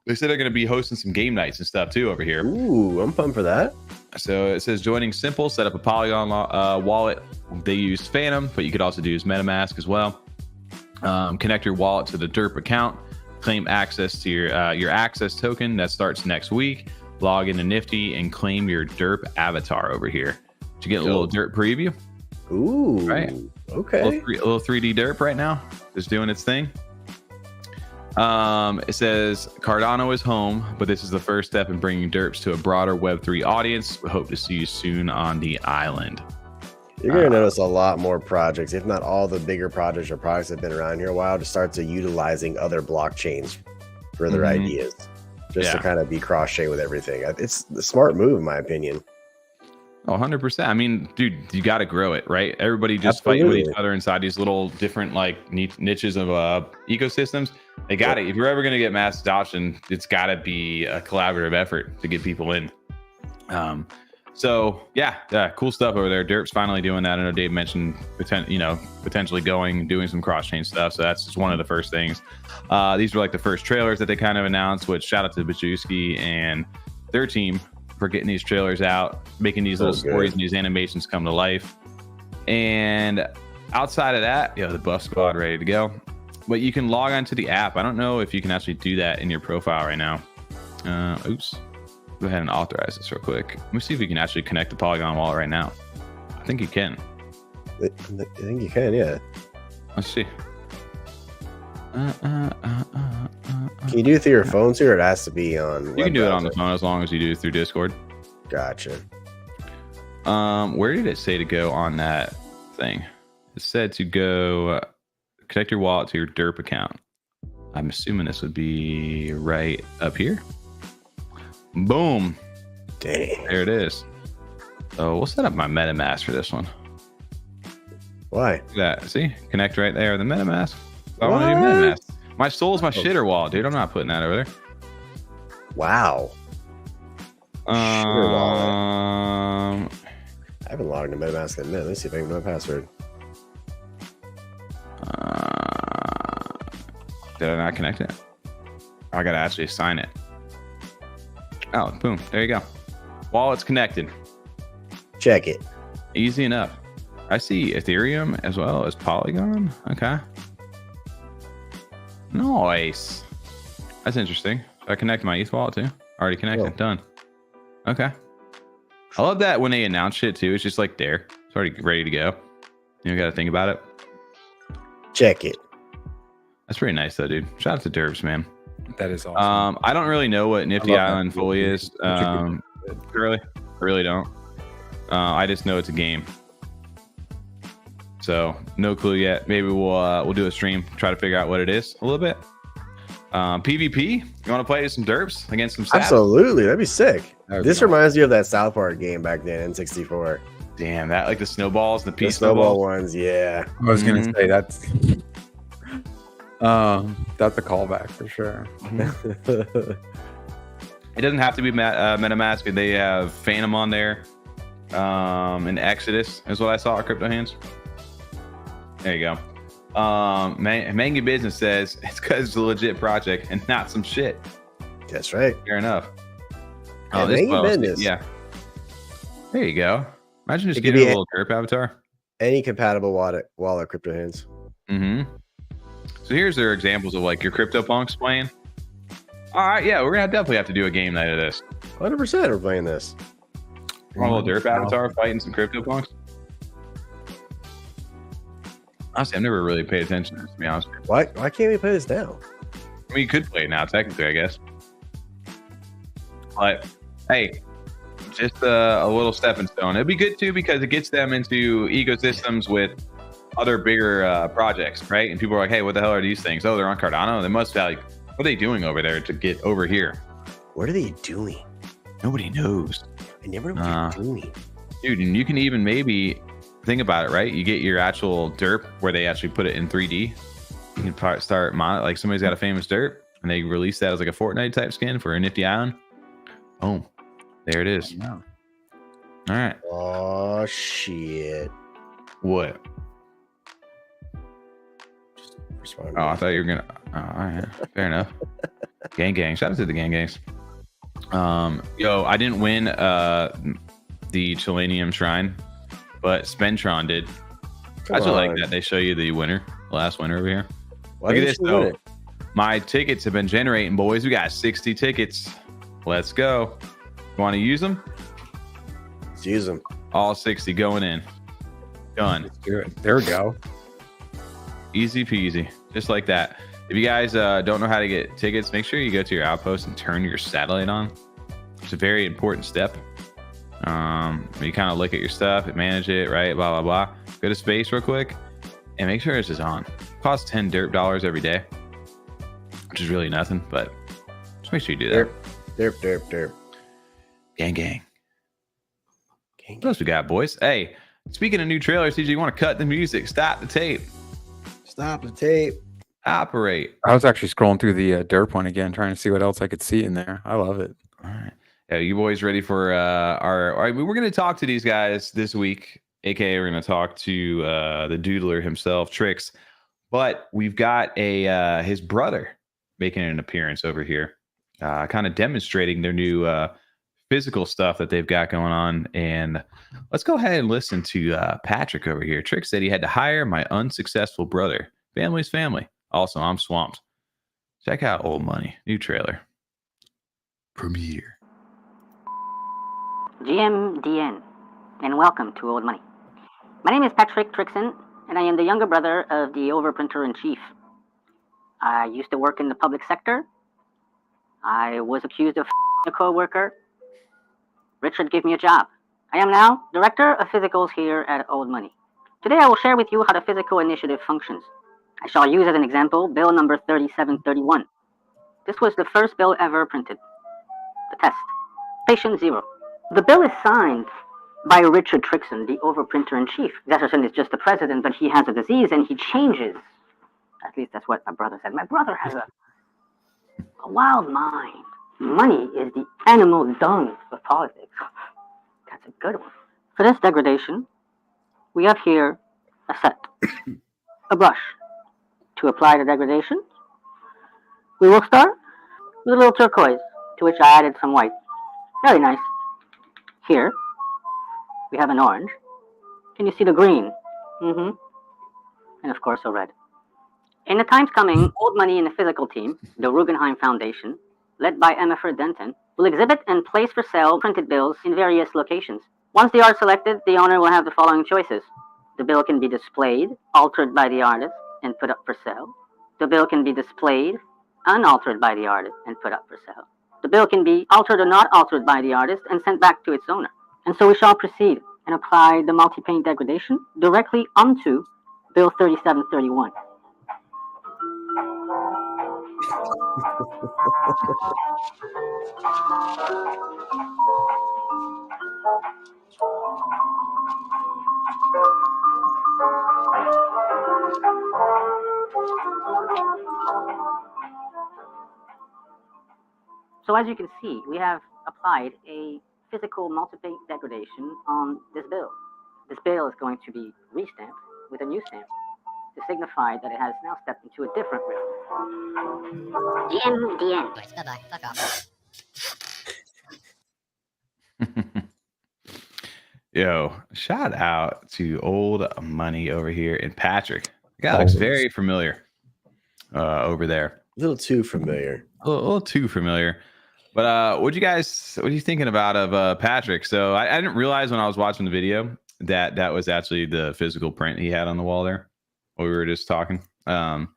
They said they're going to be hosting some game nights and stuff too over here. Ooh, I'm pumped for that. So it says joining simple, set up a Polygon wallet. They use Phantom, but you could also use MetaMask as well. Connect your wallet to the Derp account, claim access to your access token that starts next week. Log into Nifty and claim your Derp avatar over here. Did you get a little Derp preview? Ooh, right. Okay. A little 3D Derp right now, just doing its thing. It says Cardano is home, but this is the first step in bringing derps to a broader Web3 audience. We hope to see you soon on the island. You're going to notice a lot more projects, if not all the bigger projects or products that have been around here a while, to start to utilizing other blockchains for their ideas, just to kind of be cross-chain with everything. It's the smart move, in my opinion. Oh, 100%. I mean, dude, you got to grow it, right? Everybody just fighting with each other inside these little different like niches of ecosystems. They got it. If you're ever going to get mass adoption, it's got to be a collaborative effort to get people in. So yeah, cool stuff over there. Derp's finally doing that. I know Dave mentioned potentially doing some cross-chain stuff. So that's just one of the first things. These were like the first trailers that they kind of announced, which shout out to Bajewski and their team for getting these trailers out, making these little stories and these animations come to life. And outside of that, the buff squad ready to go. But you can log onto the app. I don't know if you can actually do that in your profile right now. Oops. Go ahead and authorize this real quick. Let me see if we can actually connect the Polygon wallet right now. I think you can. I think you can, yeah. Let's see. Can you do it through your phone too, or it has to be on? You can do it on the phone as long as you do it through Discord. Gotcha. Where did it say to go on that thing? It said to go connect your wallet to your Derp account. I'm assuming this would be right up here. Boom. Dang. There it is. So we'll set up my MetaMask for this one. Why? Look at that. See? Connect right there with the MetaMask. I want to do MetaMask. My soul's my shitter wallet, dude. I'm not putting that over there. Wow. Shitter wallet. I haven't logged into MetaMask in a minute. Let me see if I can know my password. Did I not connect it? I gotta actually assign it. Oh, boom. There you go. Wallet's connected. Check it. Easy enough. I see Ethereum as well as Polygon. Okay. Nice. That's interesting. So I connect my ETH wallet too. Already connected. Done. Okay. I love that when they announce shit too. It's just like there. It's already ready to go. You don't got to think about it. Check it. That's pretty nice though, dude. Shout out to Derps, man. That is awesome. I don't really know what Nifty Island fully is. Really, I really don't. I just know it's a game. So no clue yet. Maybe we'll do a stream, try to figure out what it is a little bit. PvP. You want to play some derps against some stats? Absolutely, that'd be sick. This reminds me of that South Park game back then, N64. Damn, that like the snowballs, the P snowball ones. Yeah, I was gonna say that's a callback for sure. It doesn't have to be MetaMask. They have Phantom on there, and Exodus is what I saw at Crypto Hands. There you go. Mangy Business says it's because it's a legit project and not some shit. That's right. Fair enough. Oh, this Business. Yeah. There you go. Imagine just getting a little Derp avatar. Any compatible wallet Crypto Hands. Mm-hmm. So here's their examples of like your CryptoPunks playing. All right, yeah, we're gonna definitely have to do a game night of this. 100% we're playing this. One little Derp avatar fighting some CryptoPunks. Honestly, I've never really paid attention, to be honest. Why can't we play this now? I mean, you could play it now, technically, I guess. But hey, just a little stepping stone. It'd be good too because it gets them into ecosystems with other bigger projects, right? And people are like, "Hey, what the hell are these things? Oh, they're on Cardano. They must value. What are they doing over there to get over here? What are they doing? Nobody knows. I never know what they're doing, dude." And you can even maybe think about it, right? You get your actual derp where they actually put it in 3D. You can start like somebody's got a famous derp and they release that as like a Fortnite type skin for a nifty island. Oh, there it is. Yeah. All right. Oh shit! What? Respond. Oh, I thought you were gonna. Oh, all right, fair enough. Gang. Shout out to the gangs. Yo, I didn't win the Chelanium Shrine, but Spentron did. I just like that they show you the winner, the last winner over here. Why Look at didn't this you though. win it? My tickets have been generating, boys. We got 60 tickets. Let's go. Want to use them? Let's use them. All 60 going in. Done. Let's do it. There we go. Easy peasy, just like that. If you guys don't know how to get tickets, make sure you go to your outpost and turn your satellite on. It's a very important step. You kind of look at your stuff and manage it, right? Blah, blah, blah. Go to space real quick and make sure it's just on. It costs $10 Derp dollars every day, which is really nothing, but just make sure you do that. Derp. Gang. What else we got, boys? Hey, speaking of new trailers, CJ, you want to cut the music? Stop the tape. Stop the tape. Operate. I was actually scrolling through the Derp one again, trying to see what else I could see in there. I love it. All right. Yeah, you boys ready for our all right, we're going to talk to these guys this week, aka we're going to talk to the doodler himself, Trix. But we've got his brother making an appearance over here, kind of demonstrating their new physical stuff that they've got going on. And let's go ahead and listen to Patrick over here. Trix said he had to hire my unsuccessful brother. Family's family. Also, I'm swamped. Check out Old Money, new trailer. Premiere. GMDN, and welcome to Old Money. My name is Patrick Trixon, and I am the younger brother of the overprinter-in-chief. I used to work in the public sector. I was accused of a co-worker. Richard gave me a job. I am now Director of Physicals here at Old Money. Today I will share with you how the physical initiative functions. I shall use as an example bill number 3731. This was the first bill ever printed. The test. Patient 0. The bill is signed by Richard Trixon, the overprinter-in-chief. Jefferson is just the president, but he has a disease and he changes. At least that's what my brother said. My brother has a wild mind. Money is the animal dung of politics. That's a good one. For this degradation, we have here a set. A brush. To apply the degradation, we will start with a little turquoise, to which I added some white. Very nice. Here, we have an orange. Can you see the green? And of course, a red. In the times coming, Old Money and the physical team, the Rugenheim Foundation, led by Emma Denton, will exhibit and place for sale printed bills in various locations. Once they are selected, the owner will have the following choices. The bill can be displayed, altered by the artist, and put up for sale. The bill can be displayed, unaltered by the artist, and put up for sale. The bill can be altered or not altered by the artist and sent back to its owner. And so we shall proceed and apply the multi-paint degradation directly onto Bill 3731. So as you can see, we have applied a physical multi-paint degradation on this bill. This bill is going to be re-stamped with a new stamp to signify that it has now stepped into a different realm. DN. Bye-bye. Fuck off. Yo, shout out to Old Money over here and Patrick. Guy looks very familiar over there. A little too familiar. A little too familiar. But what are you thinking about of Patrick? So I didn't realize when I was watching the video that was actually the physical print he had on the wall there. We were just talking. And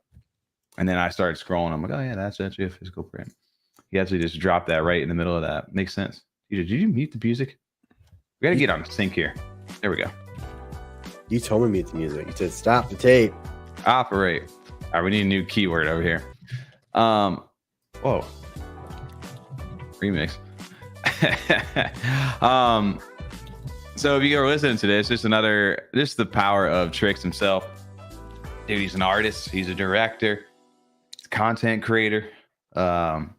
then I started scrolling. I'm like, oh yeah, that's actually a physical print. He actually just dropped that right in the middle of that. Makes sense. Did you mute the music? We got to get on sync here. There we go. You told me to mute the music. You said stop the tape. Operate. All right, we need a new keyword over here. Whoa. Remix. So if you are listening to this, just the power of Trix himself. Dude, he's an artist. He's a director. He's a content creator.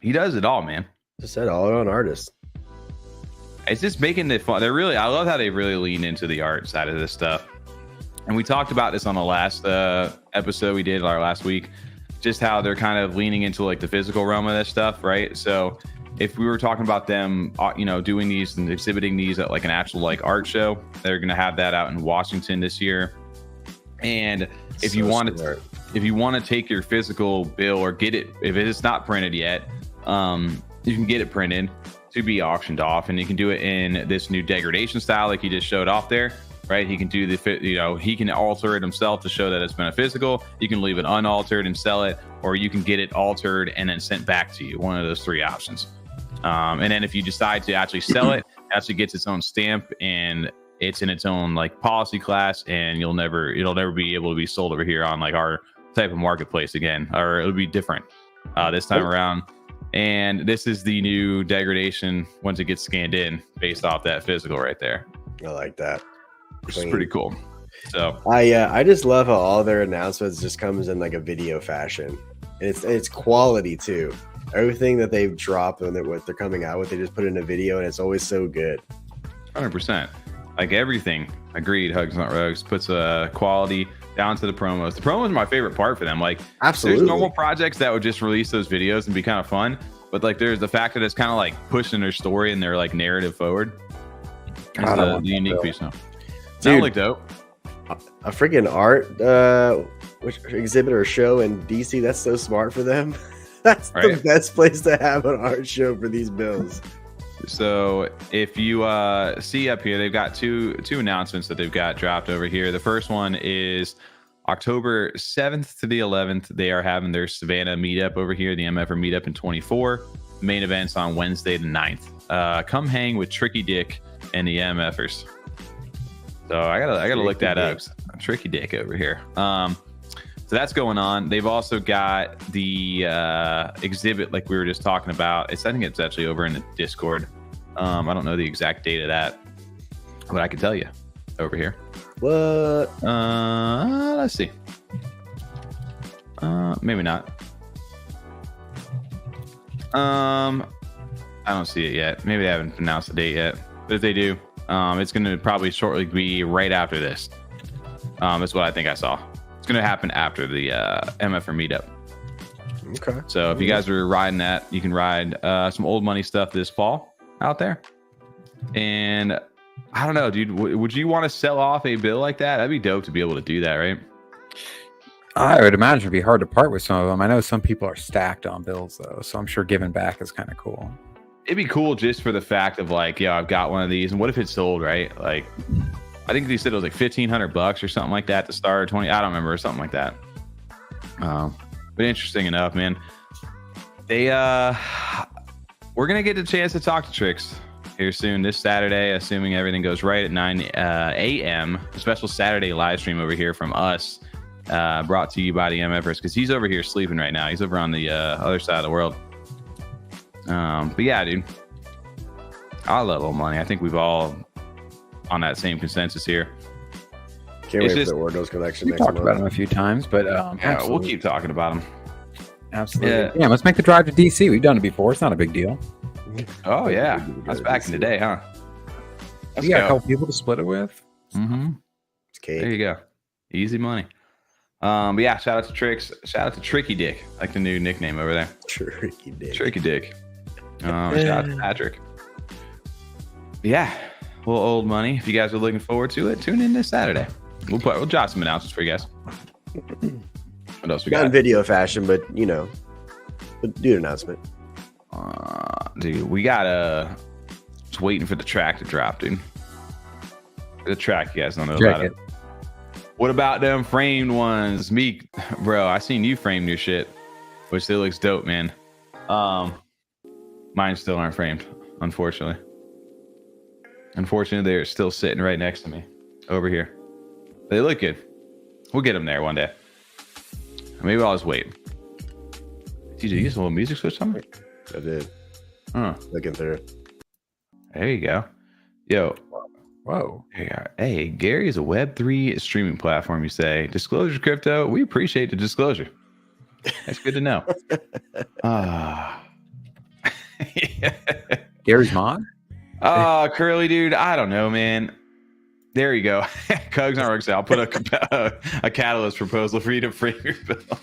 He does it all, man. Just said all around artist. It's just making it fun. I love how they really lean into the art side of this stuff. And we talked about this on the last episode we did last week, just how they're kind of leaning into like the physical realm of this stuff, right? So if we were talking about them, doing these and exhibiting these at like an actual like art show, they're going to have that out in Washington this year. And if you want to take your physical bill or get it, if it is not printed yet, you can get it printed to be auctioned off, and you can do it in this new degradation style like he just showed off there, right? He can do he can alter it himself to show that it's been a physical. You can leave it unaltered and sell it, or you can get it altered and then sent back to you. One of those three options. And then if you decide to actually sell it, it actually gets its own stamp and it's in its own like policy class, and it'll never be able to be sold over here on like our type of marketplace again, or it'll be different this time around. And this is the new degradation once it gets scanned in based off that physical right there. I like that. Which is pretty cool. So I just love how all their announcements just comes in like a video fashion. And it's quality too. Everything that they've dropped and what they're coming out with, they just put in a video, and it's always so good. 100%. Like everything. Agreed. Hugs Not Rogues puts quality down to the promos. The promo is my favorite part for them. Like, absolutely, there's normal projects that would just release those videos and be kind of fun, but like there's the fact that it's kind of like pushing their story and their like narrative forward. It's the unique piece now. Sound like dope. A freaking art which exhibit or show in DC, that's so smart for them. That's right. The best place to have an art show for these bills. So if you see up here, they've got two announcements that they've got dropped over here. The first one is October 7th to the 11th. They are having their Savannah meetup over here, the MFR meetup in 24. The main event's on Wednesday the 9th. Come hang with Tricky Dick and the MFers. So I gotta look that up. Tricky Dick over here. So that's going on. They've also got the exhibit like we were just talking about. I think it's actually over in the Discord. I don't know the exact date of that, but I can tell you over here. What? Let's see. Maybe not. I don't see it yet. Maybe they haven't announced the date yet. But if they do, it's going to probably shortly be right after this. That's what I think I saw. It's going to happen after the MFR meetup. Okay. So if you guys are riding that, you can ride some old money stuff this fall out there. And I don't know, dude, would you want to sell off a bill like that? That'd be dope to be able to do that, right? I would imagine it'd be hard to part with some of them. I know some people are stacked on bills though, so I'm sure giving back is kind of cool. It'd be cool just for the fact of like, yeah, I've got one of these, and what if it's sold, right? Like, I think they said it was like $1,500 or something like that to start, 20. I don't remember, something like that. But interesting enough, man. We're gonna get the chance to talk to Trix here soon this Saturday, assuming everything goes right at 9 a.m. A special Saturday live stream over here from us, brought to you by the MFers, because he's over here sleeping right now. He's over on the other side of the world. But yeah, dude, I love old money. I think we've all on that same consensus here. Can't wait for the Ordos collection we've next month. talked about them a few times, but yeah, we'll keep talking about them. Absolutely. Yeah, let's make the drive to DC. We've done it before. It's not a big deal. Oh yeah, that's back in the day, huh? You got a couple people to split it with. Mm-hmm. It's cake. There you go. Easy money. But yeah, shout out to Trix. Shout out to Tricky Dick, like the new nickname over there. Tricky Dick. Tricky Dick. Shout out to Patrick. Yeah, a little old money. If you guys are looking forward to it, tune in this Saturday. We'll drop some announcements for you guys. What else we Not got? in video fashion, but do an announcement. Dude, we gotta just waiting for the track to drop, dude. The track, you guys don't know about it. What about them framed ones? Meek, bro, I seen you frame your shit, which still looks dope, man. Mine still aren't framed, unfortunately. Unfortunately, they're still sitting right next to me over here. They look good. We'll get them there one day. Maybe I'll just wait. Did you use a little music switch somewhere? I did. Looking through it. There you go. Yo. Whoa. Hey, Gary is a Web3 streaming platform, you say. Disclosure Crypto, we appreciate the disclosure. That's good to know. Gary's mod? Curly dude, I don't know, man. There you go. Cugs on Roxy. I'll put a catalyst proposal for you to frame your bill.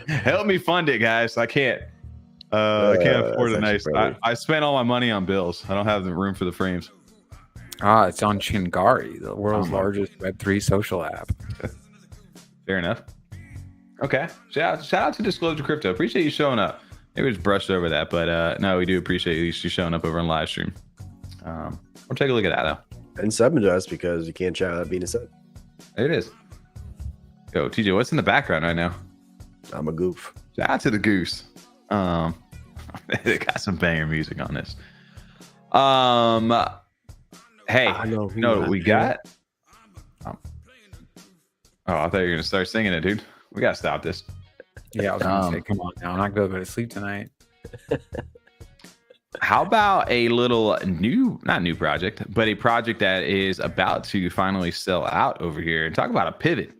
Help me fund it, guys. I can't. I can't afford a nice. I spent all my money on bills. I don't have the room for the frames. It's on Chingari, the world's largest Web3 social app. Fair enough. Okay. Shout out to Disclosure Crypto. Appreciate you showing up. Maybe we just brushed over that, but no, we do appreciate you showing up over on live stream. We'll take a look at that though. And subbing to us because you can't chat without being a sub. There it is. Yo, TJ, what's in the background right now? I'm a goof. Shout out to the goose. They got some banger music on this. Hey, you know what we got? I thought you were gonna start singing it, dude. We gotta stop this. Yeah, I was gonna say, come on now, I'm not gonna go to sleep tonight. How about a little not new project, but a project that is about to finally sell out over here? And talk about a pivot.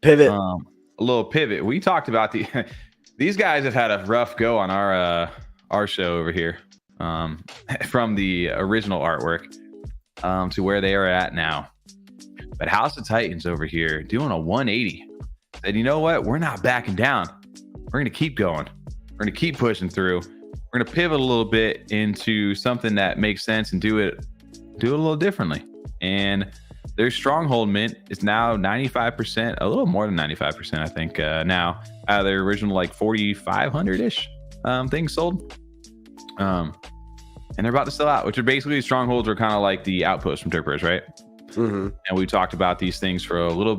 A little pivot. We talked about these guys have had a rough go on our show over here, from the original artwork to where they are at now. But House of Titans over here doing a 180. Said, you know what? We're not backing down. We're gonna keep going. We're gonna keep pushing through. We're gonna pivot a little bit into something that makes sense and do it a little differently. And their Stronghold mint is now 95%, a little more than 95%, I think, now out of their original like 4,500-ish things sold. And they're about to sell out, which are basically Strongholds are kind of like the outposts from Derp Birds, right? Mm-hmm. And we talked about these things for a little,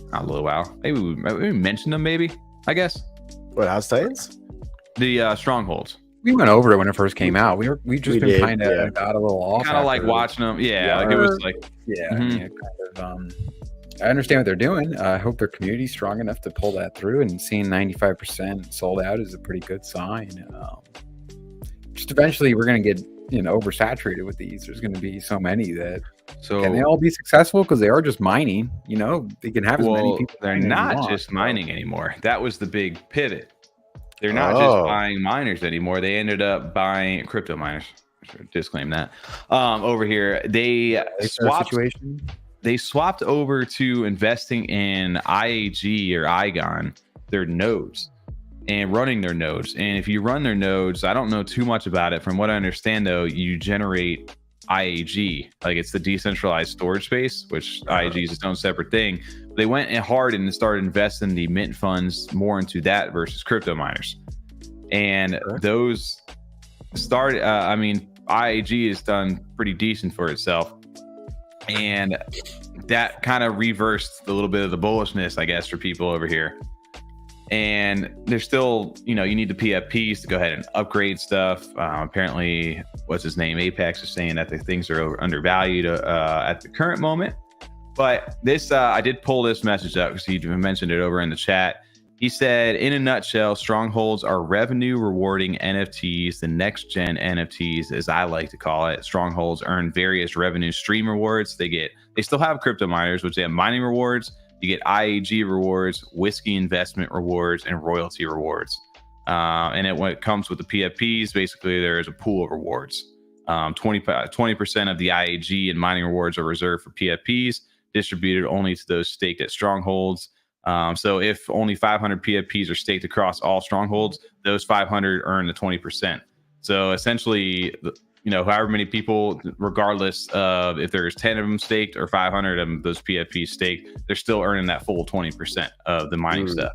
not a little while. Maybe we mentioned them, maybe, I guess. What, House Titans? The Strongholds. We went over it when it first came out. We just been kind of got a little off. Kind of like watching them. Yeah, like it was like. Yeah, kind of. I understand what they're doing. I hope their community's strong enough to pull that through. And seeing 95% sold out is a pretty good sign. Just eventually, we're going to get oversaturated with these. There's going to be so many that. So can they all be successful? Because they are just mining. They can have as many people. They're not just mining anymore. That was the big pivot. They're not just buying miners anymore. They ended up buying crypto miners. I should disclaim that. Over here, they swapped over to investing in IAG or IGON, their nodes, and running their nodes. And if you run their nodes, I don't know too much about it. From what I understand, though, you generate IAG, like it's the decentralized storage space, which IAG is its own separate thing. They went hard and started investing the mint funds more into that versus crypto miners, and those started. IAG has done pretty decent for itself, and that kind of reversed a little bit of the bullishness, I guess, for people over here. And there's still, you need the PFPs to go ahead and upgrade stuff. Apparently, what's his name? Apex is saying that the things are undervalued at the current moment. But this, I did pull this message up because he mentioned it over in the chat. He said, in a nutshell, Strongholds are revenue rewarding NFTs, the next gen NFTs, as I like to call it. Strongholds earn various revenue stream rewards. They still have crypto miners, which they have mining rewards. You get IAG rewards, whiskey investment rewards, and royalty rewards. And when it comes with the PFPs, basically there is a pool of rewards. 20% of the IAG and mining rewards are reserved for PFPs, distributed only to those staked at Strongholds. So if only 500 PFPs are staked across all Strongholds, those 500 earn the 20%. So essentially, however many people, regardless of if there's 10 of them staked or 500 of them, those PFPs staked, they're still earning that full 20% of the mining stuff,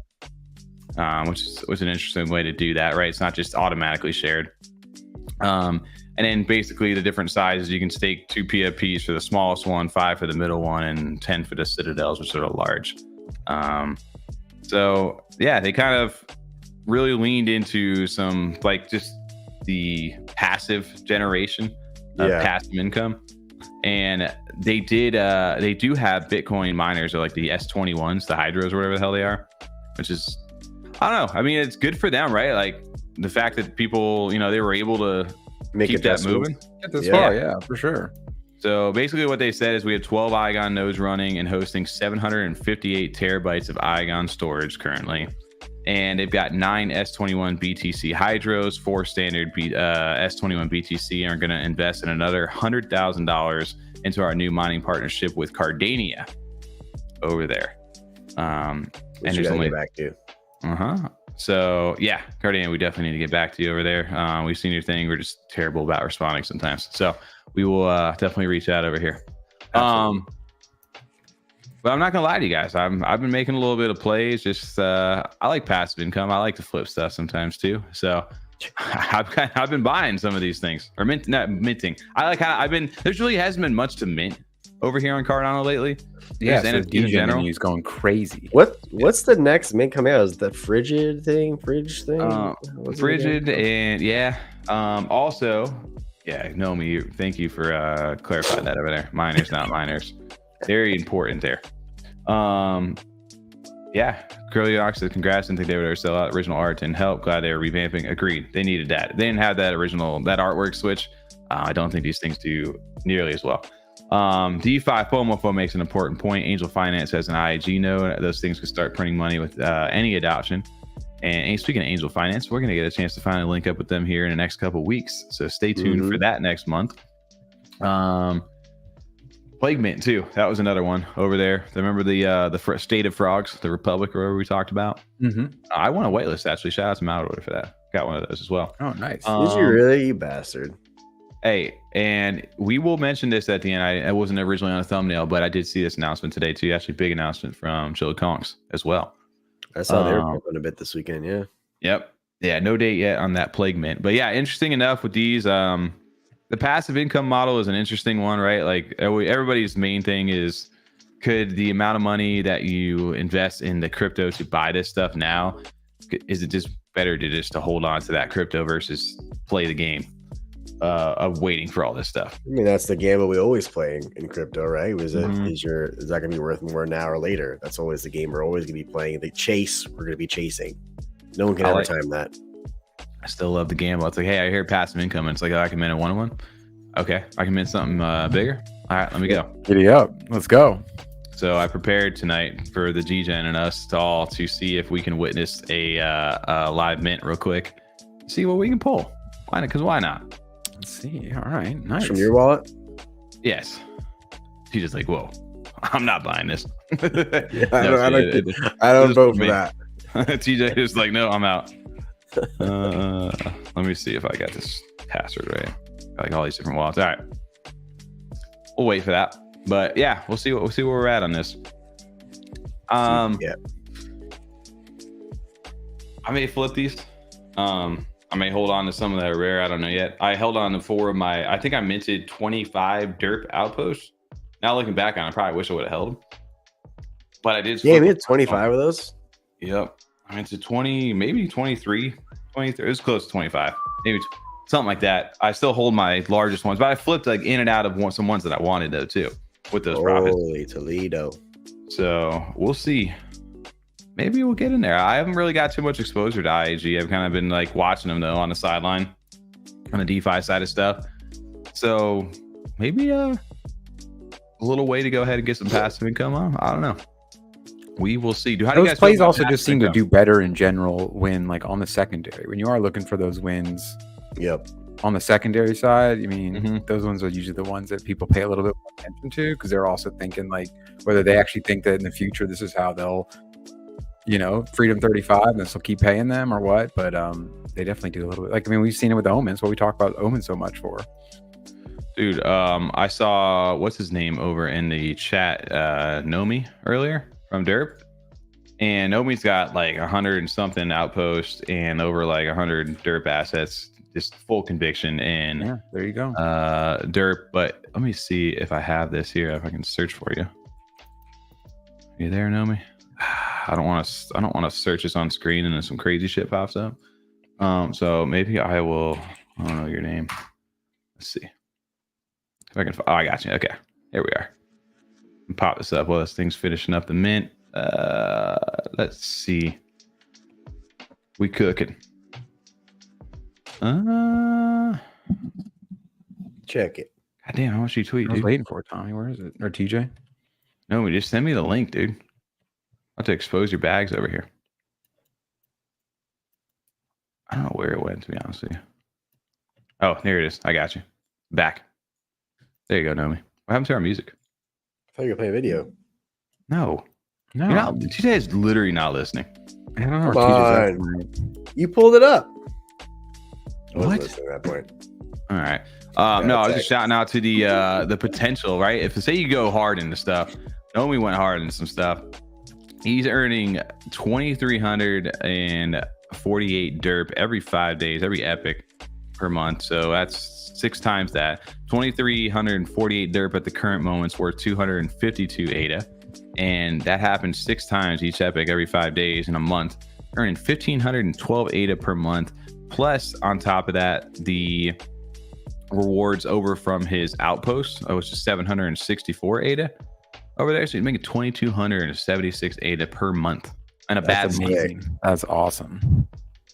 which was an interesting way to do that, right? It's not just automatically shared. And then basically the different sizes, you can stake 2 PFPs for the smallest one, 5 for the middle one, and 10 for the citadels, which are large. So yeah, they kind of really leaned into some just the passive generation of passive income. And they do have Bitcoin miners, or like the S21s, the Hydros, or whatever the hell they are, which is, I don't know. I mean, it's good for them, right? Like the fact that people, they were able to keep that moving. Get this far, yeah, for sure. So basically what they said is we have 12 Eigon nodes running and hosting 758 terabytes of Eigon storage currently. And they've got 9 S21 BTC Hydros, 4 standard S21 BTC, and are going to invest in another $100,000 into our new mining partnership with Cardano over there. And there's only back to. So yeah, Cardano, we definitely need to get back to you over there. We've seen your thing. We're just terrible about responding sometimes. So we will definitely reach out over here. But I'm not gonna lie to you guys. I've been making a little bit of plays. Just I like passive income. I like to flip stuff sometimes too. So I've been buying some of these things, or not minting. I like how there's really hasn't been much to mint over here on Cardano lately. Yeah, so NFT in general is going crazy. What's the next mint coming out? Is the Frigid thing? Frigid, and yeah. Also, yeah, Nomi, thank you for clarifying that over there. Miners, not miners. Very important there. Yeah, Curly Ox said congrats and think they would ever sell out original art and help. Glad they were revamping. Agreed. They needed that. They didn't have that artwork switch. I don't think these things do nearly as well. DeFi FOMOFO makes an important point. Angel Finance has an IAG node. Those things could start printing money with any adoption. And speaking of Angel Finance, we're going to get a chance to finally link up with them here in the next couple of weeks. So stay tuned for that next month. Plague Mint too. That was another one over there. Remember the State of Frogs, the Republic, or whatever we talked about? I want a whitelist actually. Shout out to Mallard Order for that. Got one of those as well. Oh, nice. Did you really, you bastard? Hey, and we will mention this at the end. I wasn't originally on a thumbnail, but I did see this announcement today too. Actually, big announcement from Chilla Conks as well. I saw they were pumping a bit this weekend. Yeah. Yep. Yeah. No date yet on that Plague Mint, but yeah, interesting enough with these. The passive income model is an interesting one, right? Like everybody's main thing is, could the amount of money that you invest in the crypto to buy this stuff now, is it just better to hold on to that crypto versus play the game of waiting for all this stuff? I mean, that's the gamble we always play in crypto, right? Is that going to be worth more now or later? That's always the game we're always going to be playing. The chase, we're going to be chasing. No one can ever time that. I still love the gamble. It's like, hey, I hear passive income, and it's like, oh, I can mint a 1-1. Okay, I can mint something bigger. All right, let me go. Giddy up. Let's go. So I prepared tonight for the G-Gen and us all to see if we can witness a live mint real quick. See what we can pull. Why not? Because why not? Let's see. All right, nice. From your wallet? Yes. She's just like, whoa, I'm not buying this. I don't vote for that. TJ is like, no, I'm out. Let me see if I got this password right. Like all these different wallets. All right, we'll wait for that. But yeah, we'll see where we're at on this. Yeah. I may flip these. I may hold on to some that are rare. I don't know yet. I held on to 4 of my. I think I minted 25 Derp outposts. Now looking back on it, I probably wish I would have held them. But I did. Yeah, we had 25 of those. Yep. I minted 20, maybe 23. 23. It was close to 25. Maybe something like that. I still hold my largest ones, but I flipped like in and out of some ones that I wanted though too with those profits. Holy Toledo. So we'll see. Maybe we'll get in there. I haven't really got too much exposure to IAG. I've kind of been like watching them though on the sideline on the DeFi side of stuff. So maybe a little way to go ahead and get some passive income on. I don't know. We will see. How do you guys plays also just seem to do better in general when like on the secondary, when you are looking for those wins. Yep. On the secondary side, I mean, those ones are usually the ones that people pay a little bit more attention to because they're also thinking like whether they actually think that in the future this is how they'll, Freedom 35 and this will keep paying them or what. But they definitely do a little bit. Like, I mean, we've seen it with Omens. What we talk about Omens so much for. Dude, I saw what's his name over in the chat, Nomi earlier from Derp, and Nomi's got like 100 and something outposts and over like 100 Derp assets. Just full conviction in there you go. Derp. But let me see if I have this here. If I can search for you. Are you there, Nomi? I don't want to search this on screen and then some crazy shit pops up. So maybe I will. I don't know your name. Let's see if I can. Oh, I got you. Okay, here we are. Pop this up while this thing's finishing up the mint. Let's see. We cooking. Check it. God damn, how much you tweet, I was dude? waiting for it, Tommy. Where is it? Or TJ? No, just send me the link, dude. I'll have to expose your bags over here. I don't know where it went, to be honest with you. Oh, there it is. I got you. Back. There you go, Nomi. What happened to our music? I thought you were playing video. No. No. You're not, TJ is literally not listening. I don't know. Come where TJ's on. You pulled it up. I wasn't What? listening at that point. All right. No, I was just shouting out to the potential, right? If say you go hard into stuff, Nomi went hard into some stuff. He's earning 2,348 derp every 5 days, every epic per month. So that's 6 times that. 2,348 derp at the current moment's worth 252 ADA. And that happens 6 times each epic every 5 days in a month, earning 1,512 ADA per month. Plus, on top of that, the rewards over from his outpost, which is 764 ADA over there. So he's making 2,276 ADA per month and a bad month. amazing. That's awesome.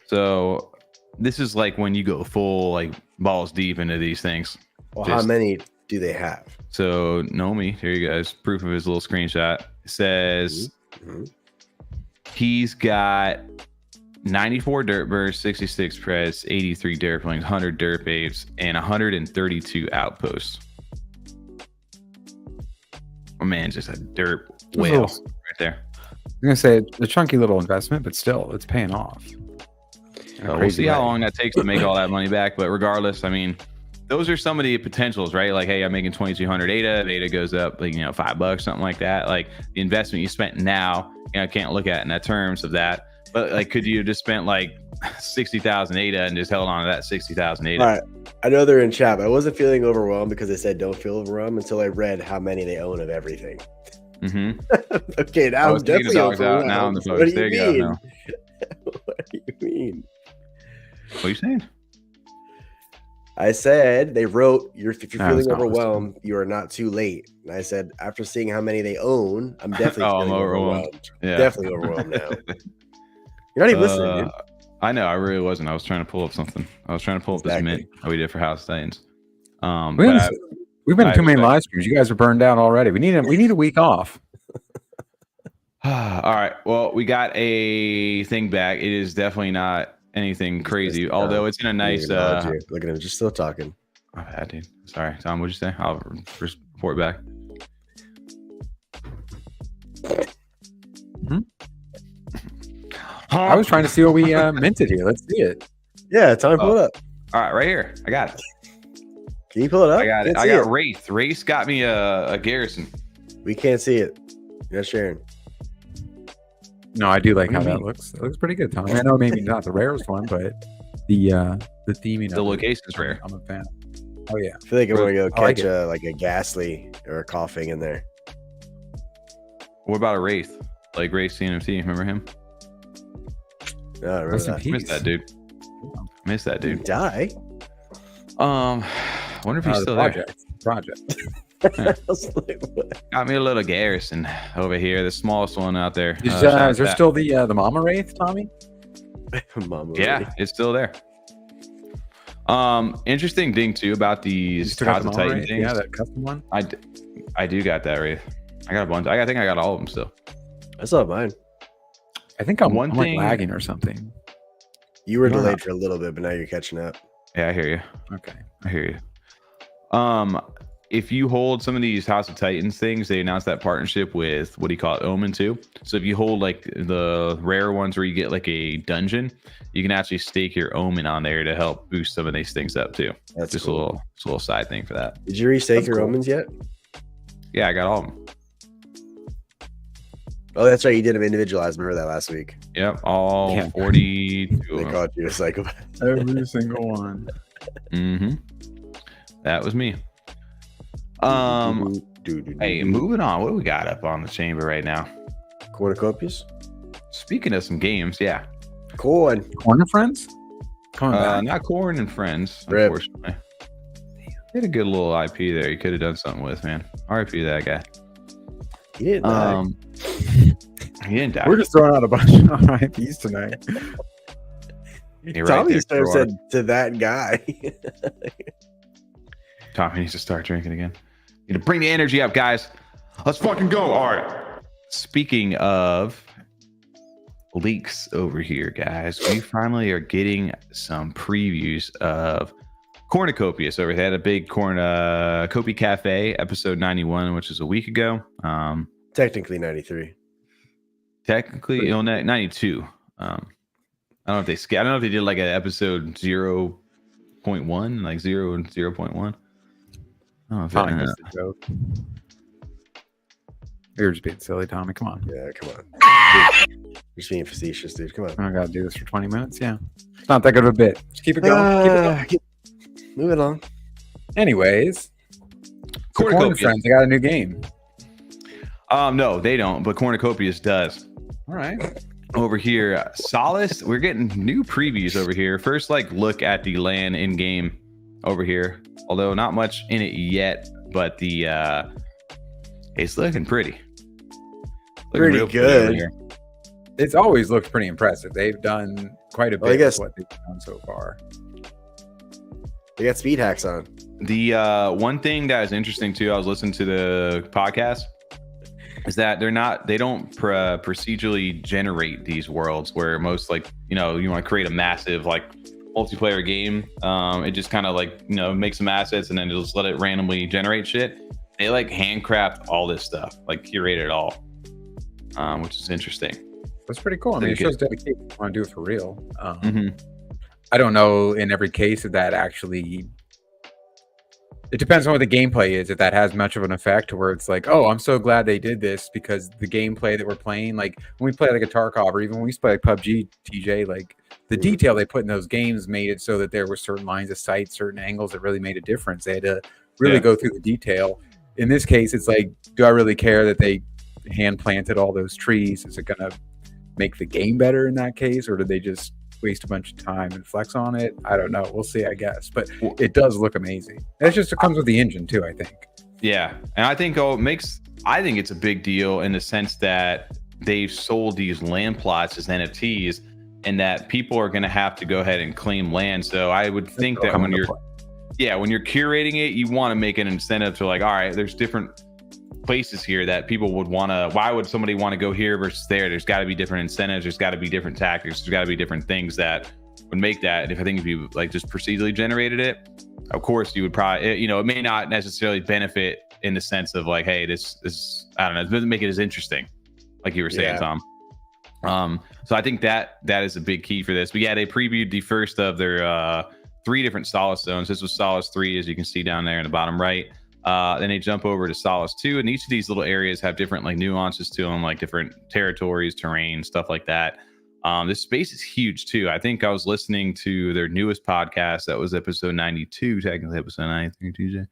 So this is like when you go full like balls deep into these things. Well, how many do they have? So Nomi, here you guys, proof of his little screenshot. It says he's got 94 Derp Birds, 66 Preds, 83 Derplings, 100 Derp Apes, and 132 outposts. My man's just a derp whale right there. I'm gonna say it's a chunky little investment, but still, it's paying off. We'll see how long that takes to make all that money back. But regardless, I mean, those are some of the potentials, right? Like, hey, I'm making 2,200 ADA. The ADA goes up, like, $5, something like that. Like the investment you spent now, I can't look at in that terms of that. But like, could you have just spent like 60,000 ADA and just held on to that 60,000 ADA? All right. I know they're in chat, but I wasn't feeling overwhelmed because they said don't feel overwhelmed until I read how many they own of everything. Mm-hmm. Okay, now I'm definitely overwhelmed. Now on the What post. do There you you mean? go. Now. What do you mean? What are you saying? I said they wrote, if you're it's feeling not overwhelmed, you are not too late. And I said, after seeing how many they own, I'm definitely feeling overwhelmed. Yeah. Definitely overwhelmed now. You're not even listening, dude. I know, I really wasn't. I was trying to pull up something. I was trying to pull up this mint that we did for House Titans. We've been in too many live streams. You guys are burned out already. We need a week off. All right. Well, we got a thing back. It is definitely not anything crazy, although it's in a nice. Look at him, just still talking. Oh, bad, dude. Sorry, Tom. What'd you say? I'll report back. I was trying to see what we minted here. Let's see it. Yeah, Tommy, pull it up. All right, right here. I got it. Can you pull it up? I got it. Can't I see got Wraith. Wraith got me a garrison. We can't see it. You're not sharing. No, I do like What how do you that looks. It looks pretty good, Tommy. I know maybe not the rarest one, but the theming. The location's rare. I'm a fan. Oh yeah. I feel like I want to go I like catch a Ghastly or a Coughing in there. What about a Wraith? Like Wraith CNFT. Remember him? No, I remember Rest in that. peace. Miss that dude. Miss that Did he dude. die? Wonder if he's still there. Project. I was like, what? Got me a little garrison over here, the smallest one out there. Is Shout out there to still the Mama Wraith, Tommy? Mama yeah, Wraith. it's still there. Interesting thing too about these still got Gods the of Mama Titan Wraith? things. Yeah, that custom one. I do got that Wraith. I got a bunch. I think I got all of them still. I still have mine. I think I'm One like thing- lagging or something. You were No. delayed for a little bit, but now you're catching up. Yeah, I hear you. Okay. I hear you. if you hold some of these House of Titans things, they announced that partnership with what do you call it, Omen too. So if you hold like the rare ones where you get like a dungeon, you can actually stake your Omen on there to help boost some of these things up too. That's just cool. a little side thing for that. Did you restake your cool. omens yet? Yeah, I got all of them. Oh, that's right. You did them individualized. Remember that last week. Yep, all Yeah. 42 They of them. called you a psychopath. Every single one. Mm-hmm. That was me. Hey, moving on. What do we got up on the chamber right now? Cornucopias? Speaking of some games, yeah. Corn. Corner friends? Coming back. Not Corn and Friends, Rip. unfortunately. He had a good little IP there. You could have done something with, man. RIP that guy. He didn't die. He didn't die. We're just throwing out a bunch of IPs tonight. You're right Tommy there, Star Gerard. said to that guy. Tommy needs to start drinking again. You need to bring the energy up, guys. Let's fucking go. All right. Speaking of leaks over here, guys, we finally are getting some previews of Cornucopias over here. Had a big Cornucopia Cafe episode 91, which is a week ago. Technically 93. Technically, 92. I don't know if they I don't know if they did like an episode 0.1, like 0 and 0.1. I don't know if Tommy missed the joke. You're just being silly, Tommy. Come on. Yeah, come on. You're just being facetious, dude. Come on. I gotta do this for 20 minutes. Yeah. It's not that good of a bit. Just keep it going. Moving on. Anyways. Corn Cornucopias. friends, they got a new game. No, they don't, but Cornucopias does. All right. Over here, Solace, we're getting new previews over here. First, like, look at the land in game over here. Although not much in it yet, but the it's looking pretty. Pretty real good. over here. It's always looked pretty impressive. They've done quite a Well, I bit guess- of what they've done so far. They got speed hacks on. The one thing that is interesting too, I was listening to the podcast, is that they don't procedurally generate these worlds where most, like, you want to create a massive like multiplayer game. It just kind of like, make some assets and then just let it randomly generate shit. They like handcraft all this stuff, like curate it all, which is interesting. That's pretty cool. I mean, it Pretty shows dedication. You want to do it for real. Mhm. I don't know in every case if that actually. It depends on what the gameplay is. If that has much of an effect, where it's like, oh, I'm so glad they did this because the gameplay that we're playing, like when we play like a Tarkov or even when we used to play like PUBG, TJ, like the detail they put in those games made it so that there were certain lines of sight, certain angles that really made a difference. They had to really go through the detail. In this case, it's like, do I really care that they hand planted all those trees? Is it going to make the game better in that case, or did they just waste a bunch of time and flex on it? I don't know. We'll see, I guess. But it does look amazing. It's just, it comes with the engine too, I think. Yeah, and I think I think it's a big deal in the sense that they've sold these land plots as NFTs, and that people are going to have to go ahead and claim land. So I would think that when you're curating it, you want to make an incentive to, like, all right, there's different places here that people would want to, why would somebody want to go here versus there? There's got to be different incentives. There's got to be different tactics. There's got to be different things that would make that. And if you like just procedurally generated it, of course you would probably, it may not necessarily benefit in the sense of like, hey, this I don't know, it doesn't make it as interesting, like you were saying, Tom. So I think that is a big key for this. But yeah, they previewed the first of their 3 different Solace zones. This was Solace 3, as you can see down there in the bottom right. Then they jump over to Solace 2, and each of these little areas have different like nuances to them, like different territories, terrain, stuff like that. This space is huge too. I think I was listening to their newest podcast. That was episode 92, technically episode 93, TJ.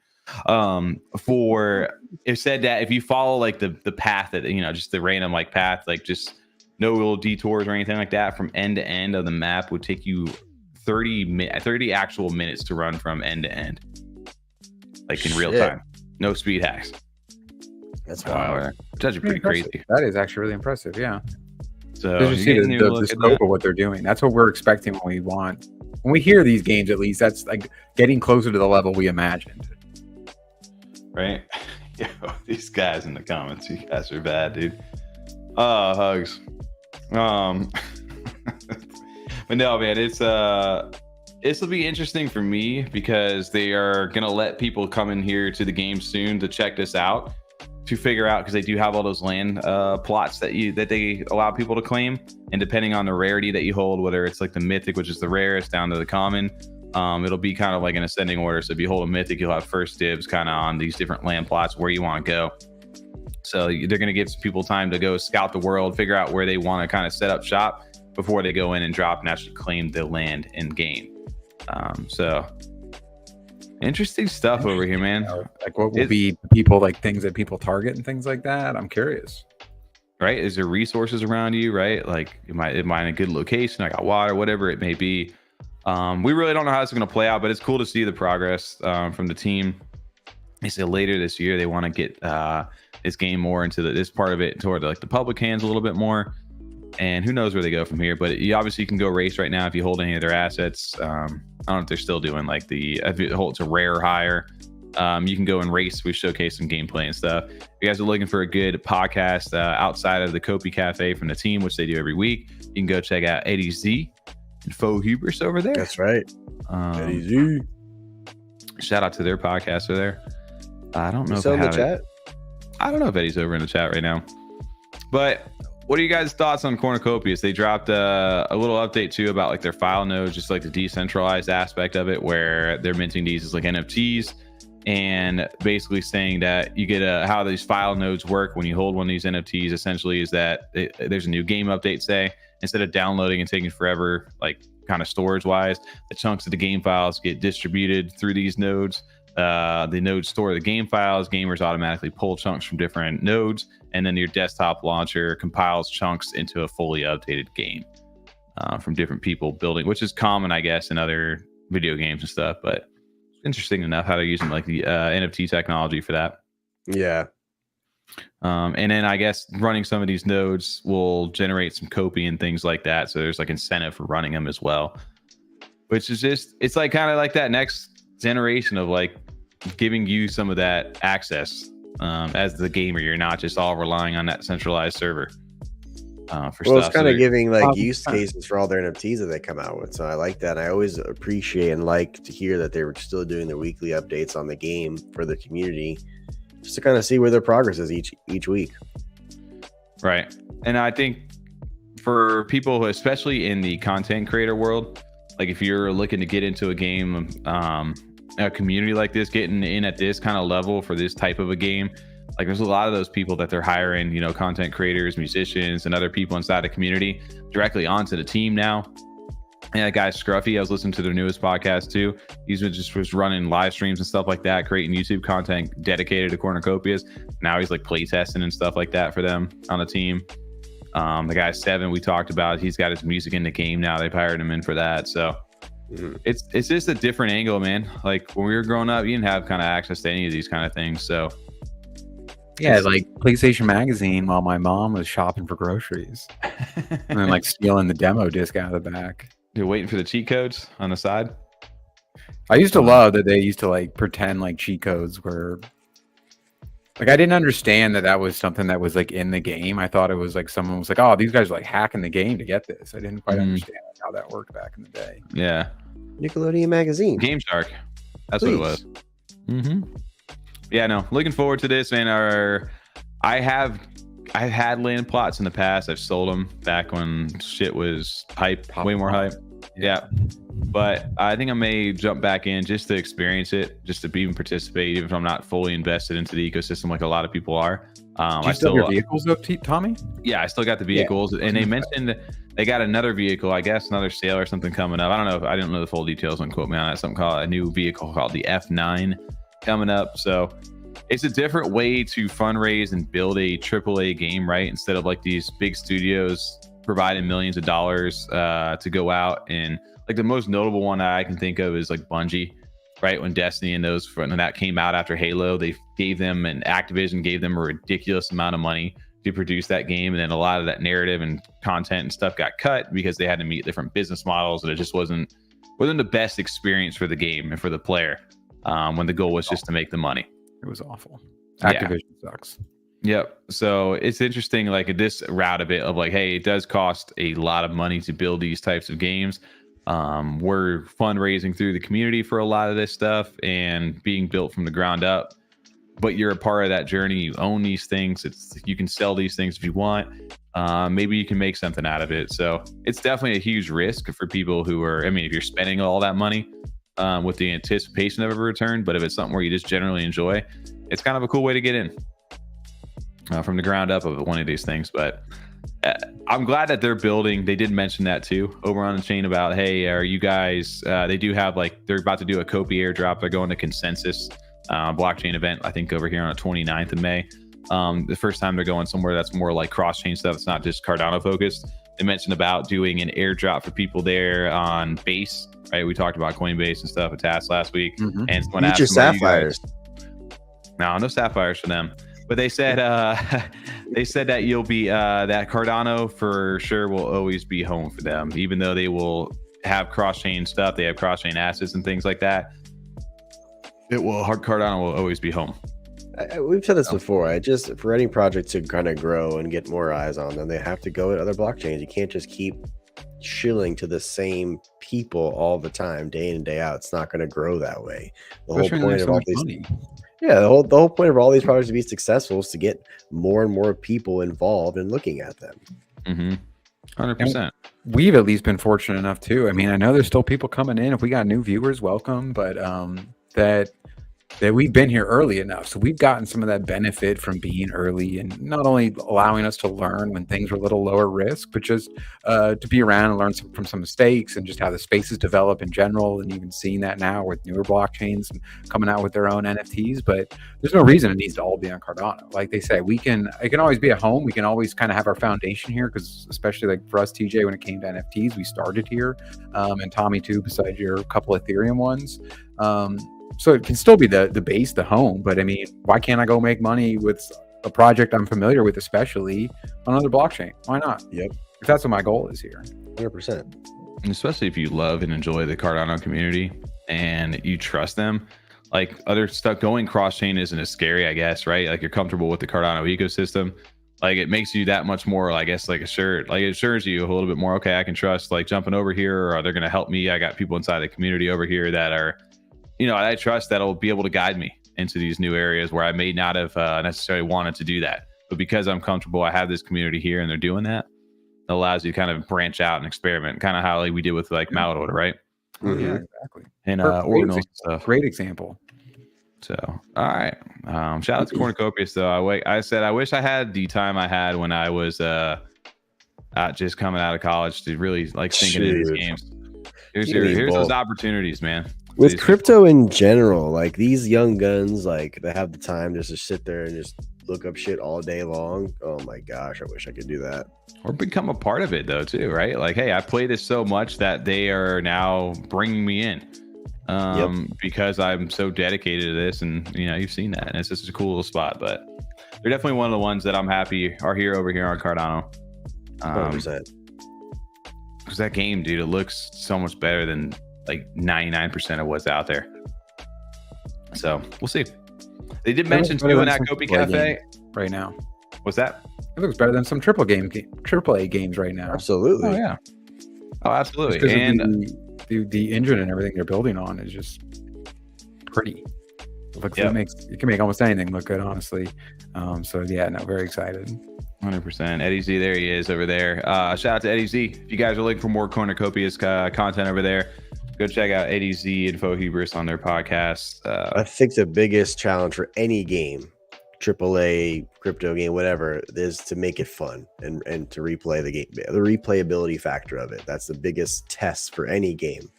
It said that if you follow like the path that, just the random like path, like just no little detours or anything like that, from end to end of the map would take you 30 actual minutes to run from end to end, like in real time. No speed hacks. That's wild. Which is pretty crazy. That is actually really impressive. Yeah. So you see the scope of what they're doing. That's what we're expecting when we hear these games, at least. That's like getting closer to the level we imagined. Right? Yo, these guys in the comments, you guys are bad, dude. Hugs. But no, man, it's This will be interesting for me because they are going to let people come in here to the game soon to check this out, to figure out, because they do have all those land plots that they allow people to claim, and depending on the rarity that you hold, whether it's like the mythic, which is the rarest, down to the common, it'll be kind of like an ascending order. So if you hold a mythic, you'll have first dibs kind of on these different land plots where you want to go. So they're going to give people time to go scout the world, figure out where they want to kind of set up shop before they go in and drop and actually claim the land in game. So interesting stuff over here, man. Like, what will be people, like things that people target and things like that? I'm curious. Right? Is there resources around you? Right? Like, it might in a good location. I got water, whatever it may be. We really don't know how it's going to play out, but it's cool to see the progress from the team. They say later this year they want to get this game more into this part of it toward like the public hands a little bit more. And who knows where they go from here, but you obviously can go race right now if you hold any of their assets. I don't know if they're still doing like if you hold, it's a rare or higher. You can go and race. We showcase some gameplay and stuff. If you guys are looking for a good podcast outside of the Kopi Cafe from the team, which they do every week, you can go check out Eddie Z and Faux Hubris over there. That's right. Eddie Z. Shout out to their podcast over there. I don't know if in the chat. I don't know if Eddie's over in the chat right now, but what are you guys' thoughts on Cornucopias? They dropped a little update too about like their file nodes, just like the decentralized aspect of it, where they're minting these as like NFTs, and basically saying that you get how these file nodes work when you hold one of these NFTs. Essentially, is that there's a new game update. Say instead of downloading and taking forever, like kind of storage wise, the chunks of the game files get distributed through these nodes. The nodes store the game files. Gamers automatically pull chunks from different nodes, and then your desktop launcher compiles chunks into a fully updated game from different people building, which is common, I guess, in other video games and stuff. But interesting enough how they're using like the NFT technology for that. Yeah. And then I guess running some of these nodes will generate some Kopi and things like that. So there's like incentive for running them as well, which is it's like kind of like that next generation of like giving you some of that access as the gamer. You're not just all relying on that centralized server for stuff. Well, it's kind of giving like use cases for all their NFTs that they come out with. So I like that. I always appreciate and like to hear that they were still doing their weekly updates on the game for the community, just to kind of see where their progress is each week. Right. And I think for people who, especially in the content creator world, like if you're looking to get into a game, a community like this, getting in at this kind of level for this type of a game, like there's a lot of those people that they're hiring, you know, content creators, musicians, and other people inside the community directly onto the team now. And that guy Scruffy, I was listening to their newest podcast too. He's was running live streams and stuff like that, creating YouTube content dedicated to Cornucopias. Now he's like play testing and stuff like that for them on the team. The guy Seven we talked about, he's got his music in the game now. They've hired him in for that. So it's just a different angle, man. Like when we were growing up, you didn't have kind of access to any of these kind of things. So yeah, like PlayStation Magazine while my mom was shopping for groceries and then like stealing the demo disc out of the back. You're waiting for the cheat codes on the side. I used to love that they used to like pretend like cheat codes were like, I didn't understand that was something that was like in the game. I thought it was like someone was like, oh, these guys are like hacking the game to get this. I didn't quite understand how that worked back in the day. Yeah. Nickelodeon Magazine. Game Shark. That's what it was. Yeah, no. Looking forward to this, man. I've had land plots in the past. I've sold them back when shit was hype, way more hype. Yeah. But I think I may jump back in just to experience it, just to even participate, even if I'm not fully invested into the ecosystem like a lot of people are. I still have your vehicles up, Tommy? Yeah, I still got the vehicles. Yeah. And they mentioned they got another vehicle, I guess, another sale or something coming up. I don't know. I didn't know the full details. Don't quote me on that. Something called a new vehicle called the F9 coming up. So it's a different way to fundraise and build a AAA game, right? Instead of like these big studios providing millions of dollars to go out, and like the most notable one I can think of is like Bungie, right? When Destiny and when that came out after Halo, they gave them, and Activision gave them a ridiculous amount of money to produce that game, and then a lot of that narrative and content and stuff got cut because they had to meet different business models, and it just wasn't the best experience for the game and for the player when the goal was just to make the money. It was awful. Activision sucks. Yep. So it's interesting, like this route of it, of like, hey, it does cost a lot of money to build these types of games, We're fundraising through the community for a lot of this stuff and being built from the ground up. But you're a part of that journey. You own these things. You can sell these things if you want. Maybe you can make something out of it. So it's definitely a huge risk for people who are, I mean, if you're spending all that money with the anticipation of a return, but if it's something where you just generally enjoy, it's kind of a cool way to get in from the ground up of one of these things. But I'm glad that they're building. They did mention that too over on the chain about, hey, are you guys, they do have like, they're about to do a Copy airdrop. They're going to Consensus blockchain event, I think over here on the 29th of May. The first time they're going somewhere that's more like cross-chain stuff. It's not just Cardano focused. They mentioned about doing an airdrop for people there on Base, right? We talked about Coinbase and stuff at TAS last week. And someone asked your sapphires. No sapphires for them. But they said that you'll be that Cardano for sure will always be home for them, even though they will have cross-chain stuff. They have cross-chain assets and things like that. Cardano will always be home. We've said this before. For any project to kind of grow and get more eyes on them, they have to go at other blockchains. You can't just keep shilling to the same people all the time, day in and day out. It's not going to grow that way. The whole point of all these, the whole point of all these projects to be successful is to get more and more people involved in looking at them. 100%. We've at least been fortunate enough too. I mean, I know there's still people coming in. If we got new viewers, welcome. But that we've been here early enough. So we've gotten some of that benefit from being early and not only allowing us to learn when things were a little lower risk, but just to be around and learn from some mistakes and just how the spaces develop in general. And even seeing that now with newer blockchains coming out with their own NFTs, but there's no reason it needs to all be on Cardano. Like they say, it can always be a home. We can always kind of have our foundation here because especially like for us, TJ, when it came to NFTs, we started here. And Tommy too, besides your couple Ethereum ones. So it can still be the base, the home. But I mean, why can't I go make money with a project I'm familiar with, especially on another blockchain? Why not? Yep. If that's what my goal is here. 100%. And especially if you love and enjoy the Cardano community and you trust them, like other stuff going cross-chain isn't as scary, I guess, right? Like you're comfortable with the Cardano ecosystem. Like it makes you that much more, I guess, like assured. Like it assures you a little bit more, okay, I can trust like jumping over here, or they're going to help me. I got people inside the community over here that are, I trust that'll be able to guide me into these new areas where I may not have necessarily wanted to do that. But because I'm comfortable, I have this community here and they're doing that. It allows you to kind of branch out and experiment, kind of how like we did with like Mallard Order, right? Mm-hmm. Yeah, exactly. And ordinals and stuff. Great example. So, all right. Shout out to Cornucopias though. I said I wish I had the time I had when I was just coming out of college to really like thinking of these games. Here's those opportunities, man. With crypto in general, like these young guns, like they have the time just to sit there and just look up shit all day long. Oh my gosh, I wish I could do that. Or become a part of it though too, right? Like, hey, I play this so much that they are now bringing me in because I'm so dedicated to this, and you've seen that, and it's just a cool little spot. But they're definitely one of the ones that I'm happy are here over here on Cardano. 100%. Because that game, dude, it looks so much better than like 99% of what's out there. So we'll see. They did mention too in that Copy Cafe right now. What's that? It looks better than some AAA games right now. Absolutely. Oh yeah. Oh, absolutely. And the engine and everything they're building on is just pretty. It can make almost anything look good, honestly. So yeah, no, very excited. 100%. Eddie Z, there he is over there. Shout out to Eddie Z. If you guys are looking for more Cornucopias content over there, go check out Eddie Z and Faux Hubris on their podcast. I think the biggest challenge for any game, AAA, crypto game, whatever, is to make it fun and to replay the game. The replayability factor of it. That's the biggest test for any game.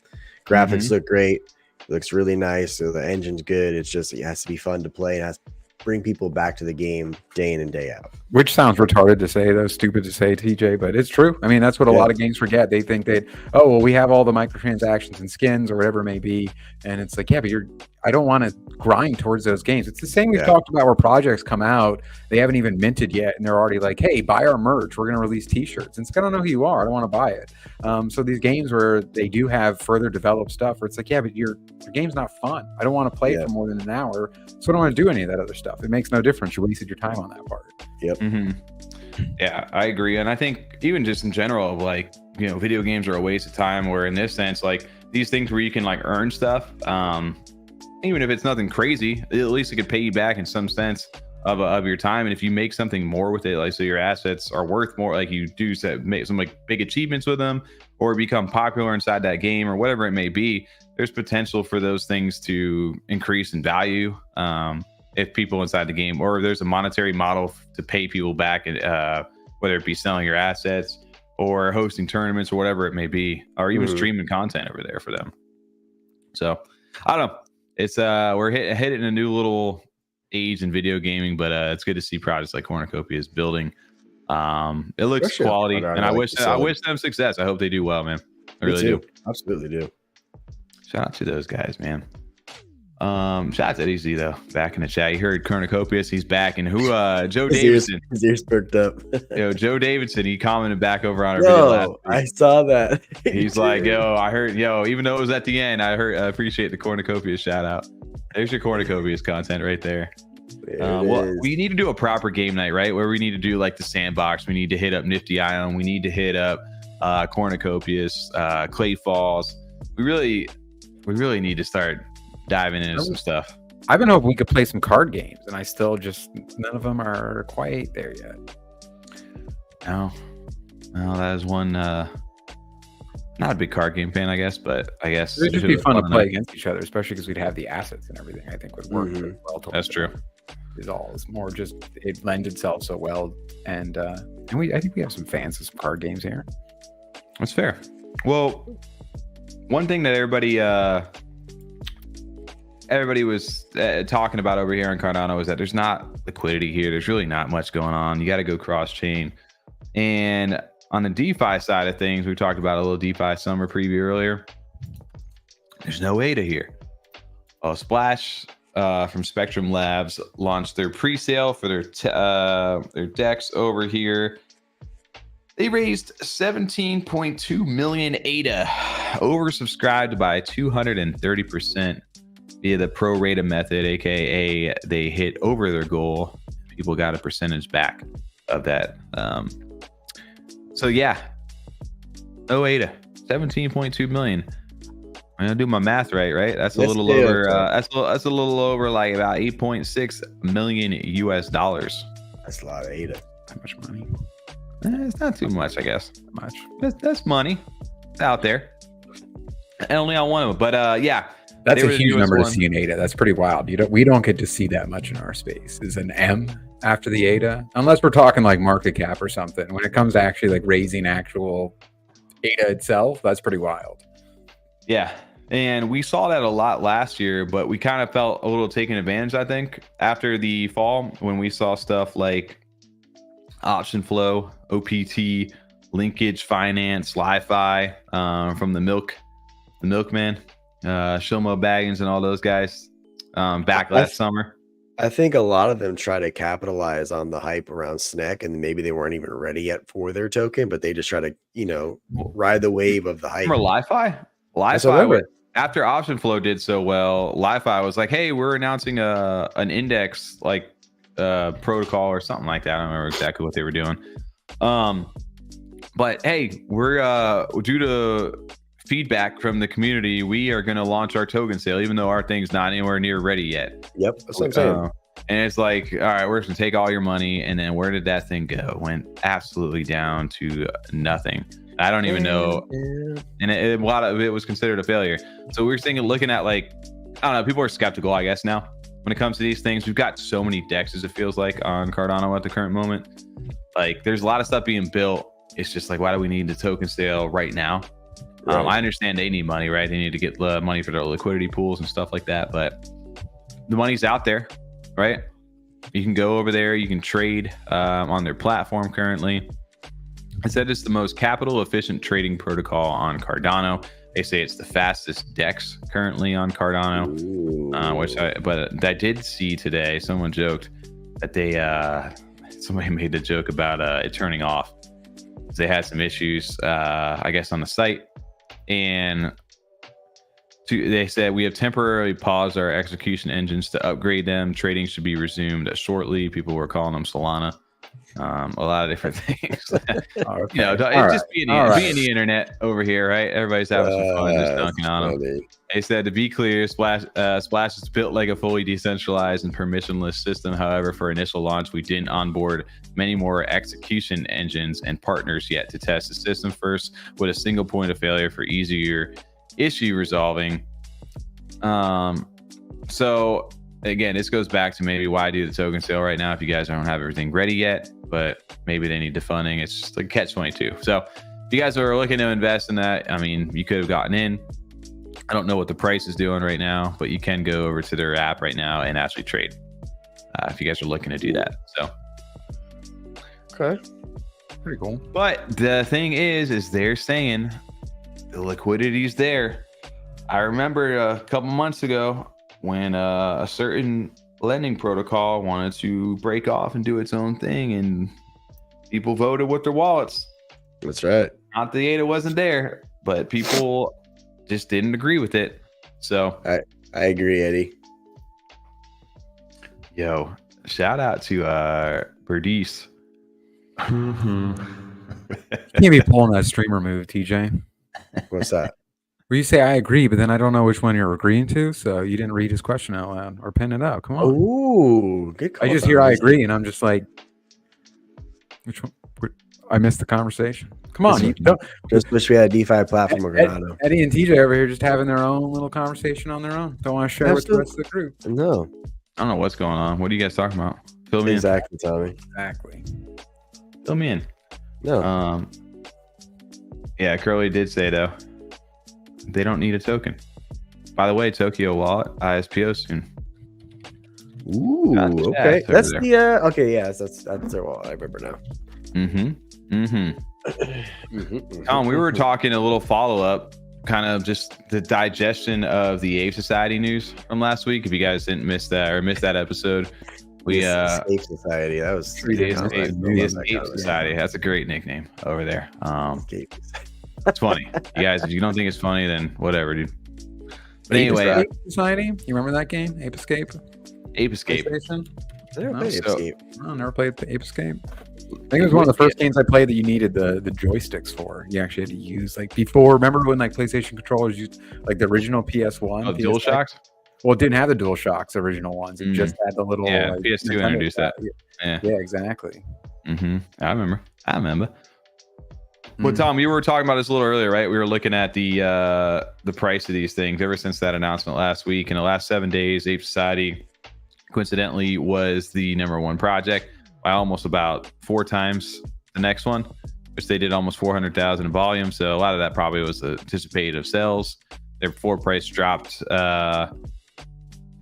Graphics look great. It looks really nice. So the engine's good. It's just, it has to be fun to play. It has to bring people back to the game day in and day out. Which sounds retarded to say, though, stupid to say, TJ, but it's true. I mean, that's what a lot of games forget. They think we have all the microtransactions and skins or whatever it may be. And it's like, yeah, but I don't want to grind towards those games. It's the same we've talked about where projects come out, they haven't even minted yet, and they're already like, hey, buy our merch. We're going to release t-shirts. And it's like, I don't know who you are. I don't want to buy it. So these games where they do have further developed stuff where it's like, yeah, but your game's not fun. I don't want to play it for more than an hour. So I don't want to do any of that other stuff. It makes no difference. You wasted your time on that part. Yep. Yeah, I agree. And I think even just in general, like video games are a waste of time, or in this sense, like these things where you can like earn stuff, even if it's nothing crazy, at least it could pay you back in some sense of your time. And if you make something more with it, like so your assets are worth more, like you do make some like big achievements with them or become popular inside that game or whatever it may be, there's potential for those things to increase in value if people inside the game, or if there's a monetary model to pay people back, whether it be selling your assets or hosting tournaments or whatever it may be, or even streaming content over there for them. So I don't know. It's we're hitting a new little age in video gaming, but it's good to see projects like Cornucopias building. It looks quality, and I wish them success. I hope they do well, man. I really do. Absolutely do. Shout out to those guys, man. Shout out to Easy though, back in the chat. You heard Cornucopias, he's back, and who? Joe Davidson. His ears perked up. Yo, Joe Davidson. He commented back over on our video last week. I saw that. He's like, yo, I heard, even though it was at the end, I appreciate the Cornucopias shout out. There's your Cornucopias content right there. Well, we need to do a proper game night, right? Where we need to do like the sandbox. We need to hit up Nifty Island. We need to hit up Cornucopias, Clay Falls. We really need to start diving into some stuff. I've been hoping we could play some card games, and I still just none of them are quite there yet. No, that is one. Not a big card game fan, I guess, but I guess it would just be fun to play against each other, especially because we'd have the assets and everything. I think would work well. That's true. It's more just it lends itself so well, and I think we have some fans of some card games here. That's fair. Well, one thing that everybody was talking about over here on Cardano is that there's not liquidity here. There's really not much going on. You got to go cross chain. And on the DeFi side of things, we talked about a little DeFi Summer preview earlier. There's no ADA here. Splash from Spectrum Labs launched their pre-sale for their decks over here. They raised 17.2 million ADA, oversubscribed by 230% via the pro rata method, aka they hit over their goal. People got a percentage back of that. So yeah, no ADA, 17.2 million. I'm gonna do my math right? That's a little over. That's a little over like about 8.6 million US dollars. That's a lot of ADA. How much money? It's not too much, I guess. Much. That's money. It's out there. And only on one of them, but yeah. That's a huge number to see in ADA. That's pretty wild. We don't get to see that much in our space. Is an M after the ADA, unless we're talking like market cap or something. When it comes to actually like raising actual ADA itself, that's pretty wild. Yeah, and we saw that a lot last year, but we kind of felt a little taken advantage, I think, after the fall when we saw stuff like option flow, OPT, linkage finance, Li-Fi from the Milkman. Shilmo Baggins and all those guys back last summer. I think a lot of them try to capitalize on the hype around SNEC, and maybe they weren't even ready yet for their token, but they just try to, ride the wave of the hype. Remember Li-Fi? Li-Fi, after Option Flow did so well, Li-Fi was like, hey, we're announcing an index like protocol or something like that. I don't remember exactly what they were doing. But hey, we're due to feedback from the community, we are going to launch our token sale, even though our thing's not anywhere near ready yet. Yep, that's what I'm saying. And it's like, all right, we're just going to take all your money. And then where did that thing go? Went absolutely down to nothing. I don't even know. And a lot of it was considered a failure. So we're looking at like, I don't know, people are skeptical, I guess, now when it comes to these things. We've got so many DEXs, it feels like, on Cardano at the current moment. Like, there's a lot of stuff being built. It's just like, why do we need the token sale right now? Right. I understand they need money, right? They need to get money for their liquidity pools and stuff like that. But the money's out there, right? You can go over there. You can trade on their platform currently. It said it's the most capital efficient trading protocol on Cardano. They say it's the fastest DEX currently on Cardano, but I did see today, someone joked that somebody made the joke about it turning off. They had some issues, I guess, on the site. And they said, we have temporarily paused our execution engines to upgrade them. Trading should be resumed shortly. People were calling them Solana. a lot of different things. Okay. You know, it's just being the internet over here, right? Everybody's having some fun just dunking on them. They said, to be clear, Splash is built like a fully decentralized and permissionless system. However, for initial launch, we didn't onboard many more execution engines and partners yet to test the system first with a single point of failure for easier issue resolving. So again, this goes back to maybe why do the token sale right now if you guys don't have everything ready yet, but maybe they need the funding. It's just like catch-22. So if you guys are looking to invest in that, I mean, you could have gotten in. I don't know what the price is doing right now, but you can go over to their app right now and actually trade if you guys are looking to do that. So, Okay. Pretty cool. but the thing is they're saying the liquidity's there. I remember a couple months ago when a certain lending protocol wanted to break off and do its own thing, and people voted with their wallets. That's right. Not the ADA wasn't there, but people just didn't agree with it. So I agree, Eddie. yo, shout out to Birdies. You can't be pulling that streamer move, TJ. What's that? Where you say I agree, but then I don't know which one you're agreeing to, so you didn't read his question out loud or pin it out. Come on. Ooh, good call. I just hear I agree, and I'm just like, which one? I missed the conversation. Come on. You don't, Just wish we had a DeFi platform with Cardano. Eddie and TJ over here just having their own little conversation on their own. Don't want to share with the rest of the group. No, I don't know what's going on. What are you guys talking about? Fill me exactly, Tommy. Exactly. in. Fill me in. No, Yeah, Curly did say though, they don't need a token. By the way, Tokyo Wallet ISPO soon. ooh, got the okay. stats over That's there. the okay. Yes, that's their wallet. I remember now. Tom, we were talking a little follow-up, kind of just the digestion of the Ape Society news from last week. If you guys didn't miss that or missed that episode, we Ape Society. That was 3 days of Ape Society. That's a great nickname over there. It's funny. You guys, if you don't think it's funny, then whatever, dude. But anyway, Ape Society. You remember that game, Ape Escape? Ape Escape. PlayStation? Ape So- Escape. I never played Ape Escape. I think it was one of the first games I played that you needed the joysticks for. You actually had to use like before. Remember when like PlayStation controllers used like the original PS1? Oh, DualShocks? Well, it didn't have the DualShocks original ones. It just had the little Yeah, like, PS2 Nintendo introduced that. Yeah, Yeah. exactly. I remember. Well, Tom, you were talking about this a little earlier, right? We were looking at the price of these things ever since that announcement last week. In the last 7 days, Ape Society coincidentally was the #1 project by almost about 4 times the next one, which they did almost 400,000 in volume. So a lot of that probably was anticipated of sales. Their floor price dropped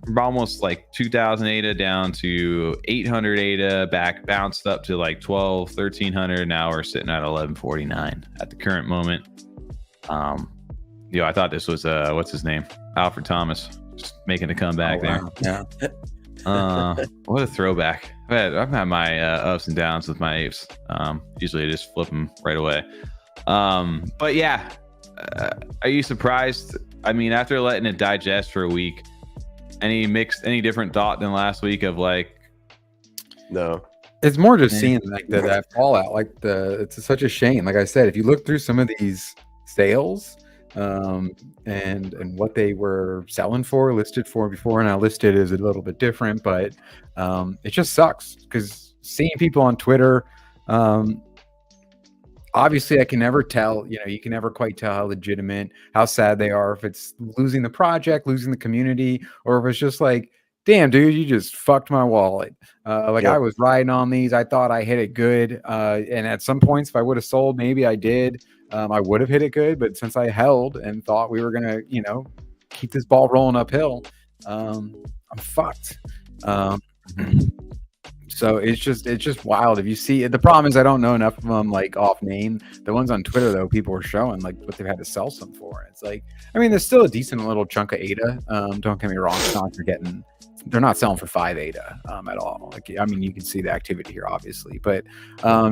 from almost like 2,000 ADA down to 800 ADA, bounced up to like 12, 1,300. Now we're sitting at 1149 at the current moment. I thought this was what's his name, Alfred Thomas, just making a comeback there. Yeah. What a throwback. I've had my ups and downs with my apes. Usually I just flip them right away. But yeah, are you surprised? I mean, after letting it digest for a week, any different thought than last week of like, No. It's more just seeing like that fallout. Like it's such a shame. Like I said, if you look through some of these sales, and what they were selling for, listed for before, and now listed is a little bit different, but it just sucks because seeing people on Twitter, obviously I can never tell, you can never quite tell how legitimate, how sad they are, if it's losing the project, losing the community, or if it's just like, damn, dude, you just fucked my wallet. I was riding on these. I thought I hit it good. And at some points, if I would have sold, maybe I did. I would have hit it good. But since I held and thought we were going to, keep this ball rolling uphill, I'm fucked. So it's just wild. If you see, the problem is I don't know enough of them like off name. The ones on Twitter though, people were showing like what they've had to sell some for. It's like, I mean, there's still a decent little chunk of ADA. Don't get me wrong. It's not they're not selling for 5 ADA at all. Like, I mean, you can see the activity here, obviously, but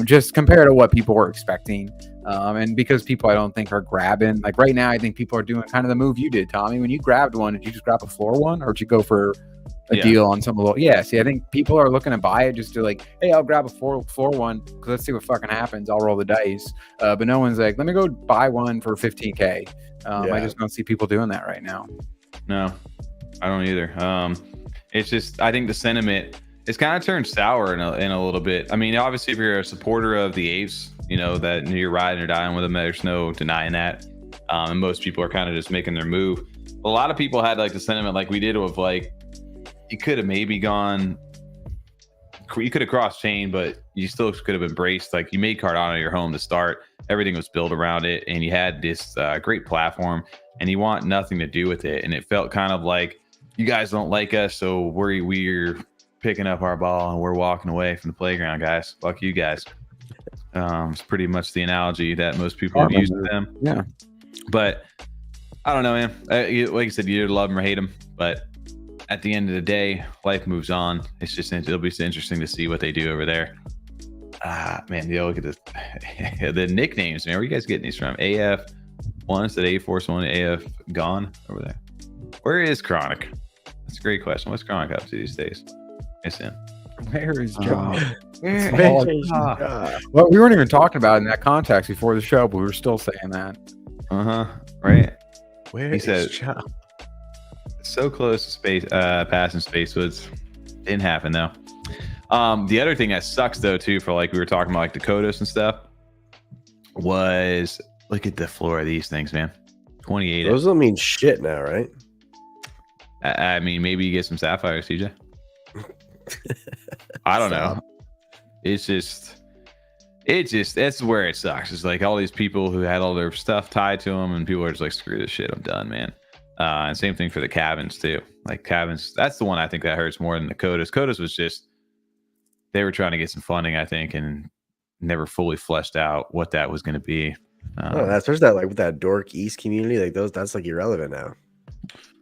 just compared to what people were expecting, and because people I don't think are grabbing, like right now, I think people are doing kind of the move you did, Tommy. When you grabbed one, did you just grab a floor one, or did you go for a deal on some little. Yeah, see, I think people are looking to buy it just to like, hey, I'll grab a floor one because let's see what fucking happens. I'll roll the dice. But no one's like, let me go buy one for 15K. I just don't see people doing that right now. No, I don't either. It's just, I think the sentiment, it's kind of turned sour in a little bit. I mean, obviously, if you're a supporter of the apes, you know, that you're riding or dying with them, there's no denying that. And most people are kind of just making their move. A lot of people had like the sentiment like we did of like, you could have maybe gone, you could have crossed chain, but you still could have embraced, like you made Cardano your home to start. Everything was built around it, and you had this great platform, and you want nothing to do with it. And it felt kind of like, you guys don't like us, so we're picking up our ball and we're walking away from the playground, guys. Fuck you guys. It's pretty much the analogy that most people have used to them. Yeah. But I don't know, man. Like I said, you either love them or hate them. But at the end of the day, life moves on. It's just, it'll be interesting to see what they do over there. Man, look at this. The nicknames, man. Where are you guys getting these from? AF1 instead of A-Force 1, AF gone over there. Where is Chronic? That's a great question. What's Chronic up to these days? It's him. Where is John? Well, we weren't even talking about it in that context before the show, but we were still saying that. Right. Where he is said, John? So close to space, passing space woods. Didn't happen though. The other thing that sucks though too, for like we were talking about like Dakotas and stuff, was look at the floor of these things, man. 28. Those don't mean shit now, right? I mean, maybe you get some sapphires, TJ. I don't know. It's just that's where it sucks. It's like all these people who had all their stuff tied to them, and people are just like, screw this shit, I'm done, man. And same thing for the cabins too. Like cabins, that's the one I think that hurts more than the Codas. Codas was just, they were trying to get some funding, I think, and never fully fleshed out what that was going to be. That's there's that like with that dork East community, like those, that's like irrelevant now.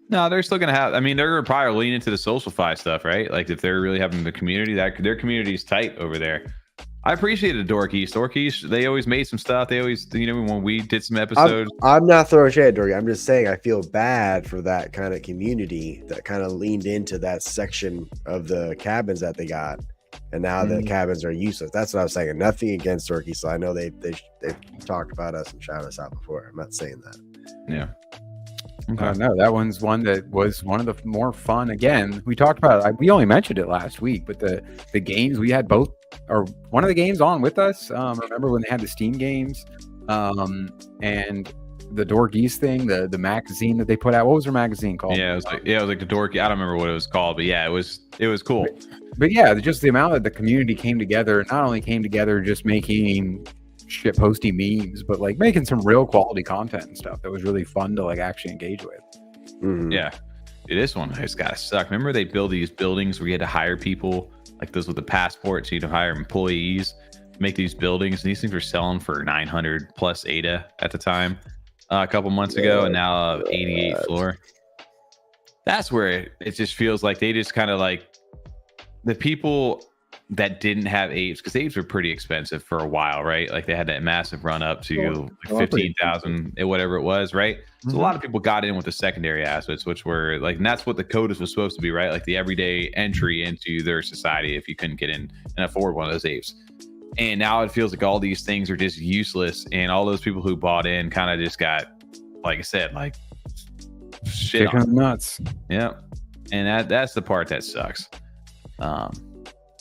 No, they're still gonna have. I mean, they're gonna probably lean into the socialify stuff, right? Like if they're really having the community, that their community is tight over there. I appreciated Dork East. Dork East, they always made some stuff. They always, you know, when we did some episodes. I'm not throwing shade at Dork. I'm just saying I feel bad for that kind of community that kind of leaned into that section of the cabins that they got, and now the cabins are useless. That's what I was saying. Nothing against Dork East. So I know they've talked about us and shouted us out before. I'm not saying that. Yeah. Okay. No, that one's one that was one of the more fun. Again, we talked about it. We only mentioned it last week, but the games, we had both, or one of the games on with us. Remember when they had the Steam games, and the Dork East thing, the magazine that they put out. What was their magazine called? Yeah, it was like the Dork. I don't remember what it was called, but yeah, it was cool. But yeah, just the amount that the community came together. Not only came together just making shit posty memes, but like making some real quality content and stuff that was really fun to like actually engage with. Yeah. Dude, this one has gotta suck. Remember they build these buildings where you had to hire people, like those with the passports, so you had to hire employees to make these buildings, and these things were selling for 900 plus ADA at the time, a couple months ago, and now 88 floor. That's where it just feels like they just kind of like the people that didn't have apes, because apes were pretty expensive for a while, right? Like they had that massive run up to like 15,000, whatever it was, right? So a lot of people got in with the secondary assets, which were like, and that's what the CODIS was supposed to be, right? Like the everyday entry into their society if you couldn't get in and afford one of those apes. And now it feels like all these things are just useless, and all those people who bought in kind of just got, like I said, like shit on nuts. Yeah, and that's the part that sucks.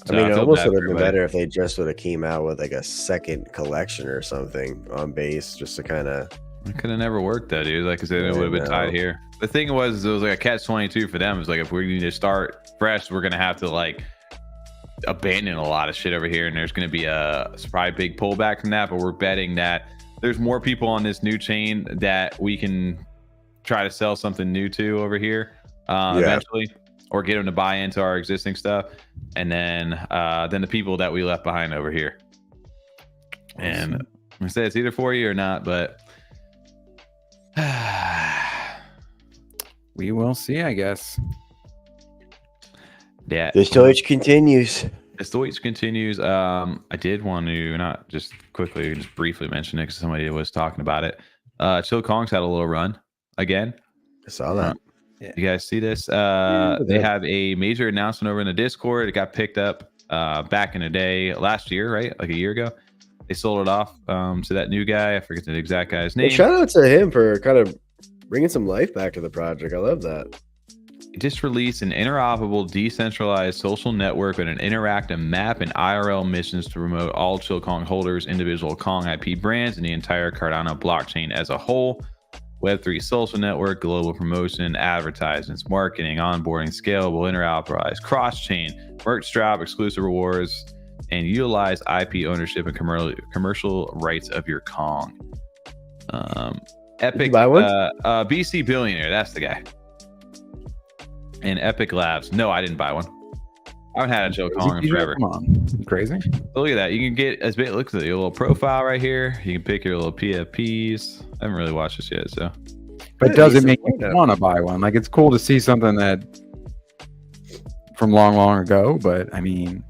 I mean, it almost would have been better if they just would have came out with like a second collection or something on base, just to kind of. It could have never worked though, dude. Like I said, it would have been tied here. The thing was, it was like a catch-22 for them. It was like, if we need to start fresh, we're gonna have to like abandon a lot of shit over here, and there's gonna be a probably big pullback from that. But we're betting that there's more people on this new chain that we can try to sell something new to over here eventually, or get them to buy into our existing stuff, and then the people that we left behind over here. And I say it's either for you or not, but we will see, I guess. Yeah, the storage continues. The storage continues. I did want to not just quickly, just briefly mention it because somebody was talking about it. Chill Kong's had a little run again. I saw that. Yeah. You guys see this? They have a major announcement over in the Discord. It got picked up back in the day last year, right? Like a year ago. They sold it off to that new guy. I forget the exact guy's name. Well, shout out to him for kind of bringing some life back to the project. I love that. Just released an interoperable, decentralized social network with an interactive map and IRL missions to promote all Chill Kong holders, individual Kong IP brands, and the entire Cardano blockchain as a whole. Web3 social network, global promotion, advertisements, marketing, onboarding, scalable, interoperabilized, cross-chain, merch drop, exclusive rewards, and utilize IP ownership and commercial rights of your Kong. Epic, Did you buy one? BC Billionaire, that's the guy. And Epic Labs. No, I didn't buy one. I haven't had a Chill Kong in forever. Come on, crazy. Look at that. You can get as big. Look at your little profile right here. You can pick your little PFPs. I haven't really watched this yet, so. But does it make you want to buy one? Like, it's cool to see something that from long ago. But I mean,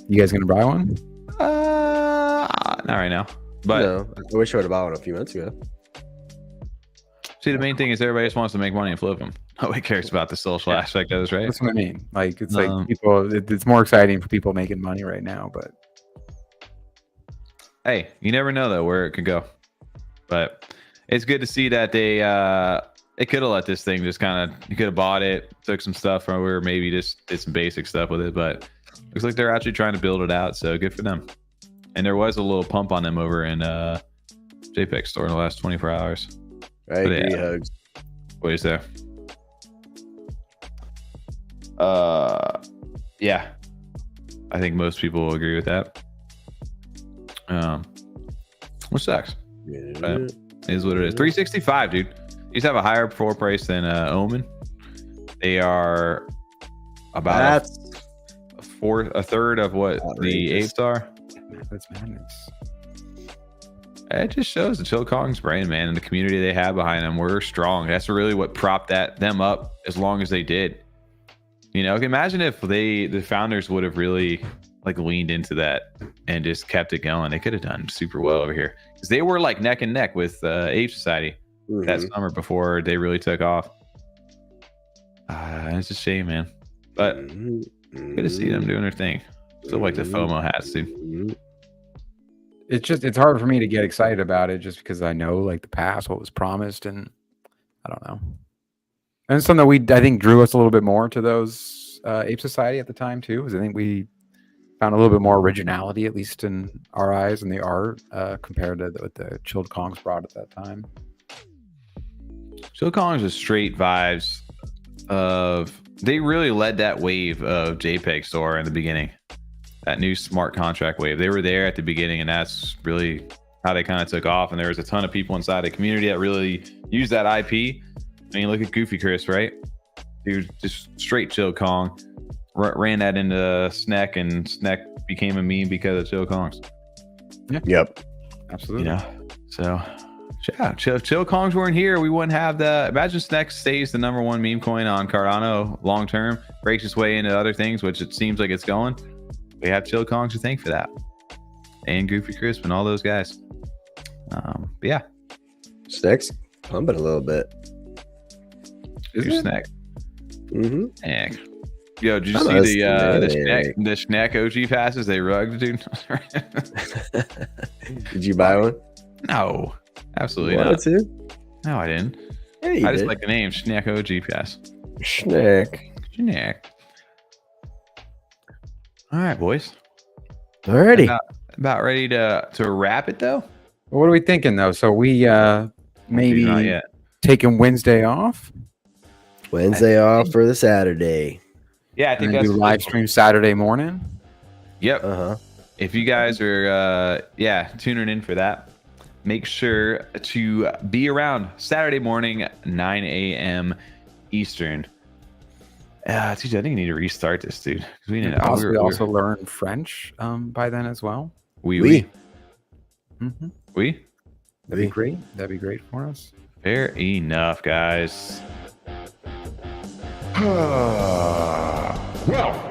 you guys gonna buy one? Not right now. But no, I wish I would have bought one a few months ago. See, the main thing is everybody just wants to make money and flip them. Nobody cares about the social aspect of this, right? That's what I mean. Like, it's like people. It's more exciting for people making money right now. But hey, you never know though where it could go. But it's good to see that they could have let this thing just kind of. You could have bought it, took some stuff from where maybe just did some basic stuff with it, but looks like they're actually trying to build it out. So good for them. And there was a little pump on them over in JPEG store in the last 24 hours. I agree, Hugs. What do you say? Yeah, I think most people will agree with that. Which sucks. But it is what it is. 365, dude. These have a higher floor price than Omen. They are about a third of what the apes are. That's madness. It just shows the Chill Kong's brand, man, and the community they have behind them. We're strong. That's really what propped them up as long as they did. You know, imagine if the founders would have really like leaned into that and just kept it going. They could have done super well over here because they were like neck and neck with Ape Society that summer before they really took off. It's a shame, man. But good to see them doing their thing. Still like the FOMO hats, dude. It's hard for me to get excited about it just because I know like the past, what was promised, and I don't know. And it's something that I think drew us a little bit more to those Ape Society at the time too, because I think we found a little bit more originality, at least in our eyes, in the art compared to what the Chilled Kongs brought at that time. Chill Kongs was straight vibes of. They really led that wave of JPEG store in the beginning. That new smart contract wave. They were there at the beginning, and that's really how they kind of took off. And there was a ton of people inside the community that really used that IP. I mean, look at Goofy Chris, right? He was just straight Chill Kong. Ran that into Sneck, and Sneck became a meme because of Chill Kongs. Yeah. Yep. Absolutely. You know, so yeah, Chill Kongs weren't here. We wouldn't have the. Imagine Sneck stays the #1 meme coin on Cardano long term, breaks its way into other things, which it seems like it's going. We have Chill Kongs to thank for that, and Goofy Crisp and all those guys. But yeah, Sneck's pumping a little bit. Snack. Mm-hmm. Yo, did you see the Snack OG passes they rugged, dude? Did you buy one? No, absolutely You not. wanted to? No, I didn't. Yeah, you I just did. like the name Snack OG pass. Snack. Snack. All right, boys. Alrighty. About ready to wrap it though. Well, what are we thinking though? So we maybe Not yet. taking Wednesday off. Wednesday off for the Saturday. Yeah, I And think then that's do live stream Saturday morning. Yep. Uh-huh. If you guys are tuning in for that, make sure to be around Saturday morning, 9 a.m. Eastern. Dude, I think you need to restart this, dude. We need to Possibly also learn French by then as well. We. Mm-hmm. We. That'd be great. That'd be great for us. Fair enough, guys. Well,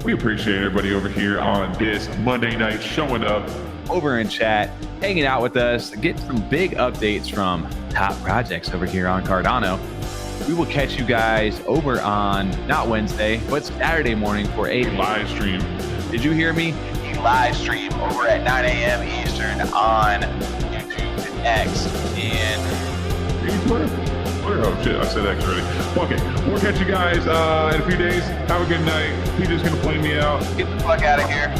we appreciate everybody over here on this Monday night showing up over in chat, hanging out with us, get some big updates from top projects over here on Cardano. We will catch you guys over on not Wednesday, but Saturday morning for a Live stream. Did you hear me? A live stream over at 9 a.m. Eastern on YouTube and X and Twitter. Oh shit, I said X already. Fuck it. We'll catch you guys in a few days. Have a good night. Peter's gonna play me out. Get the fuck out of here.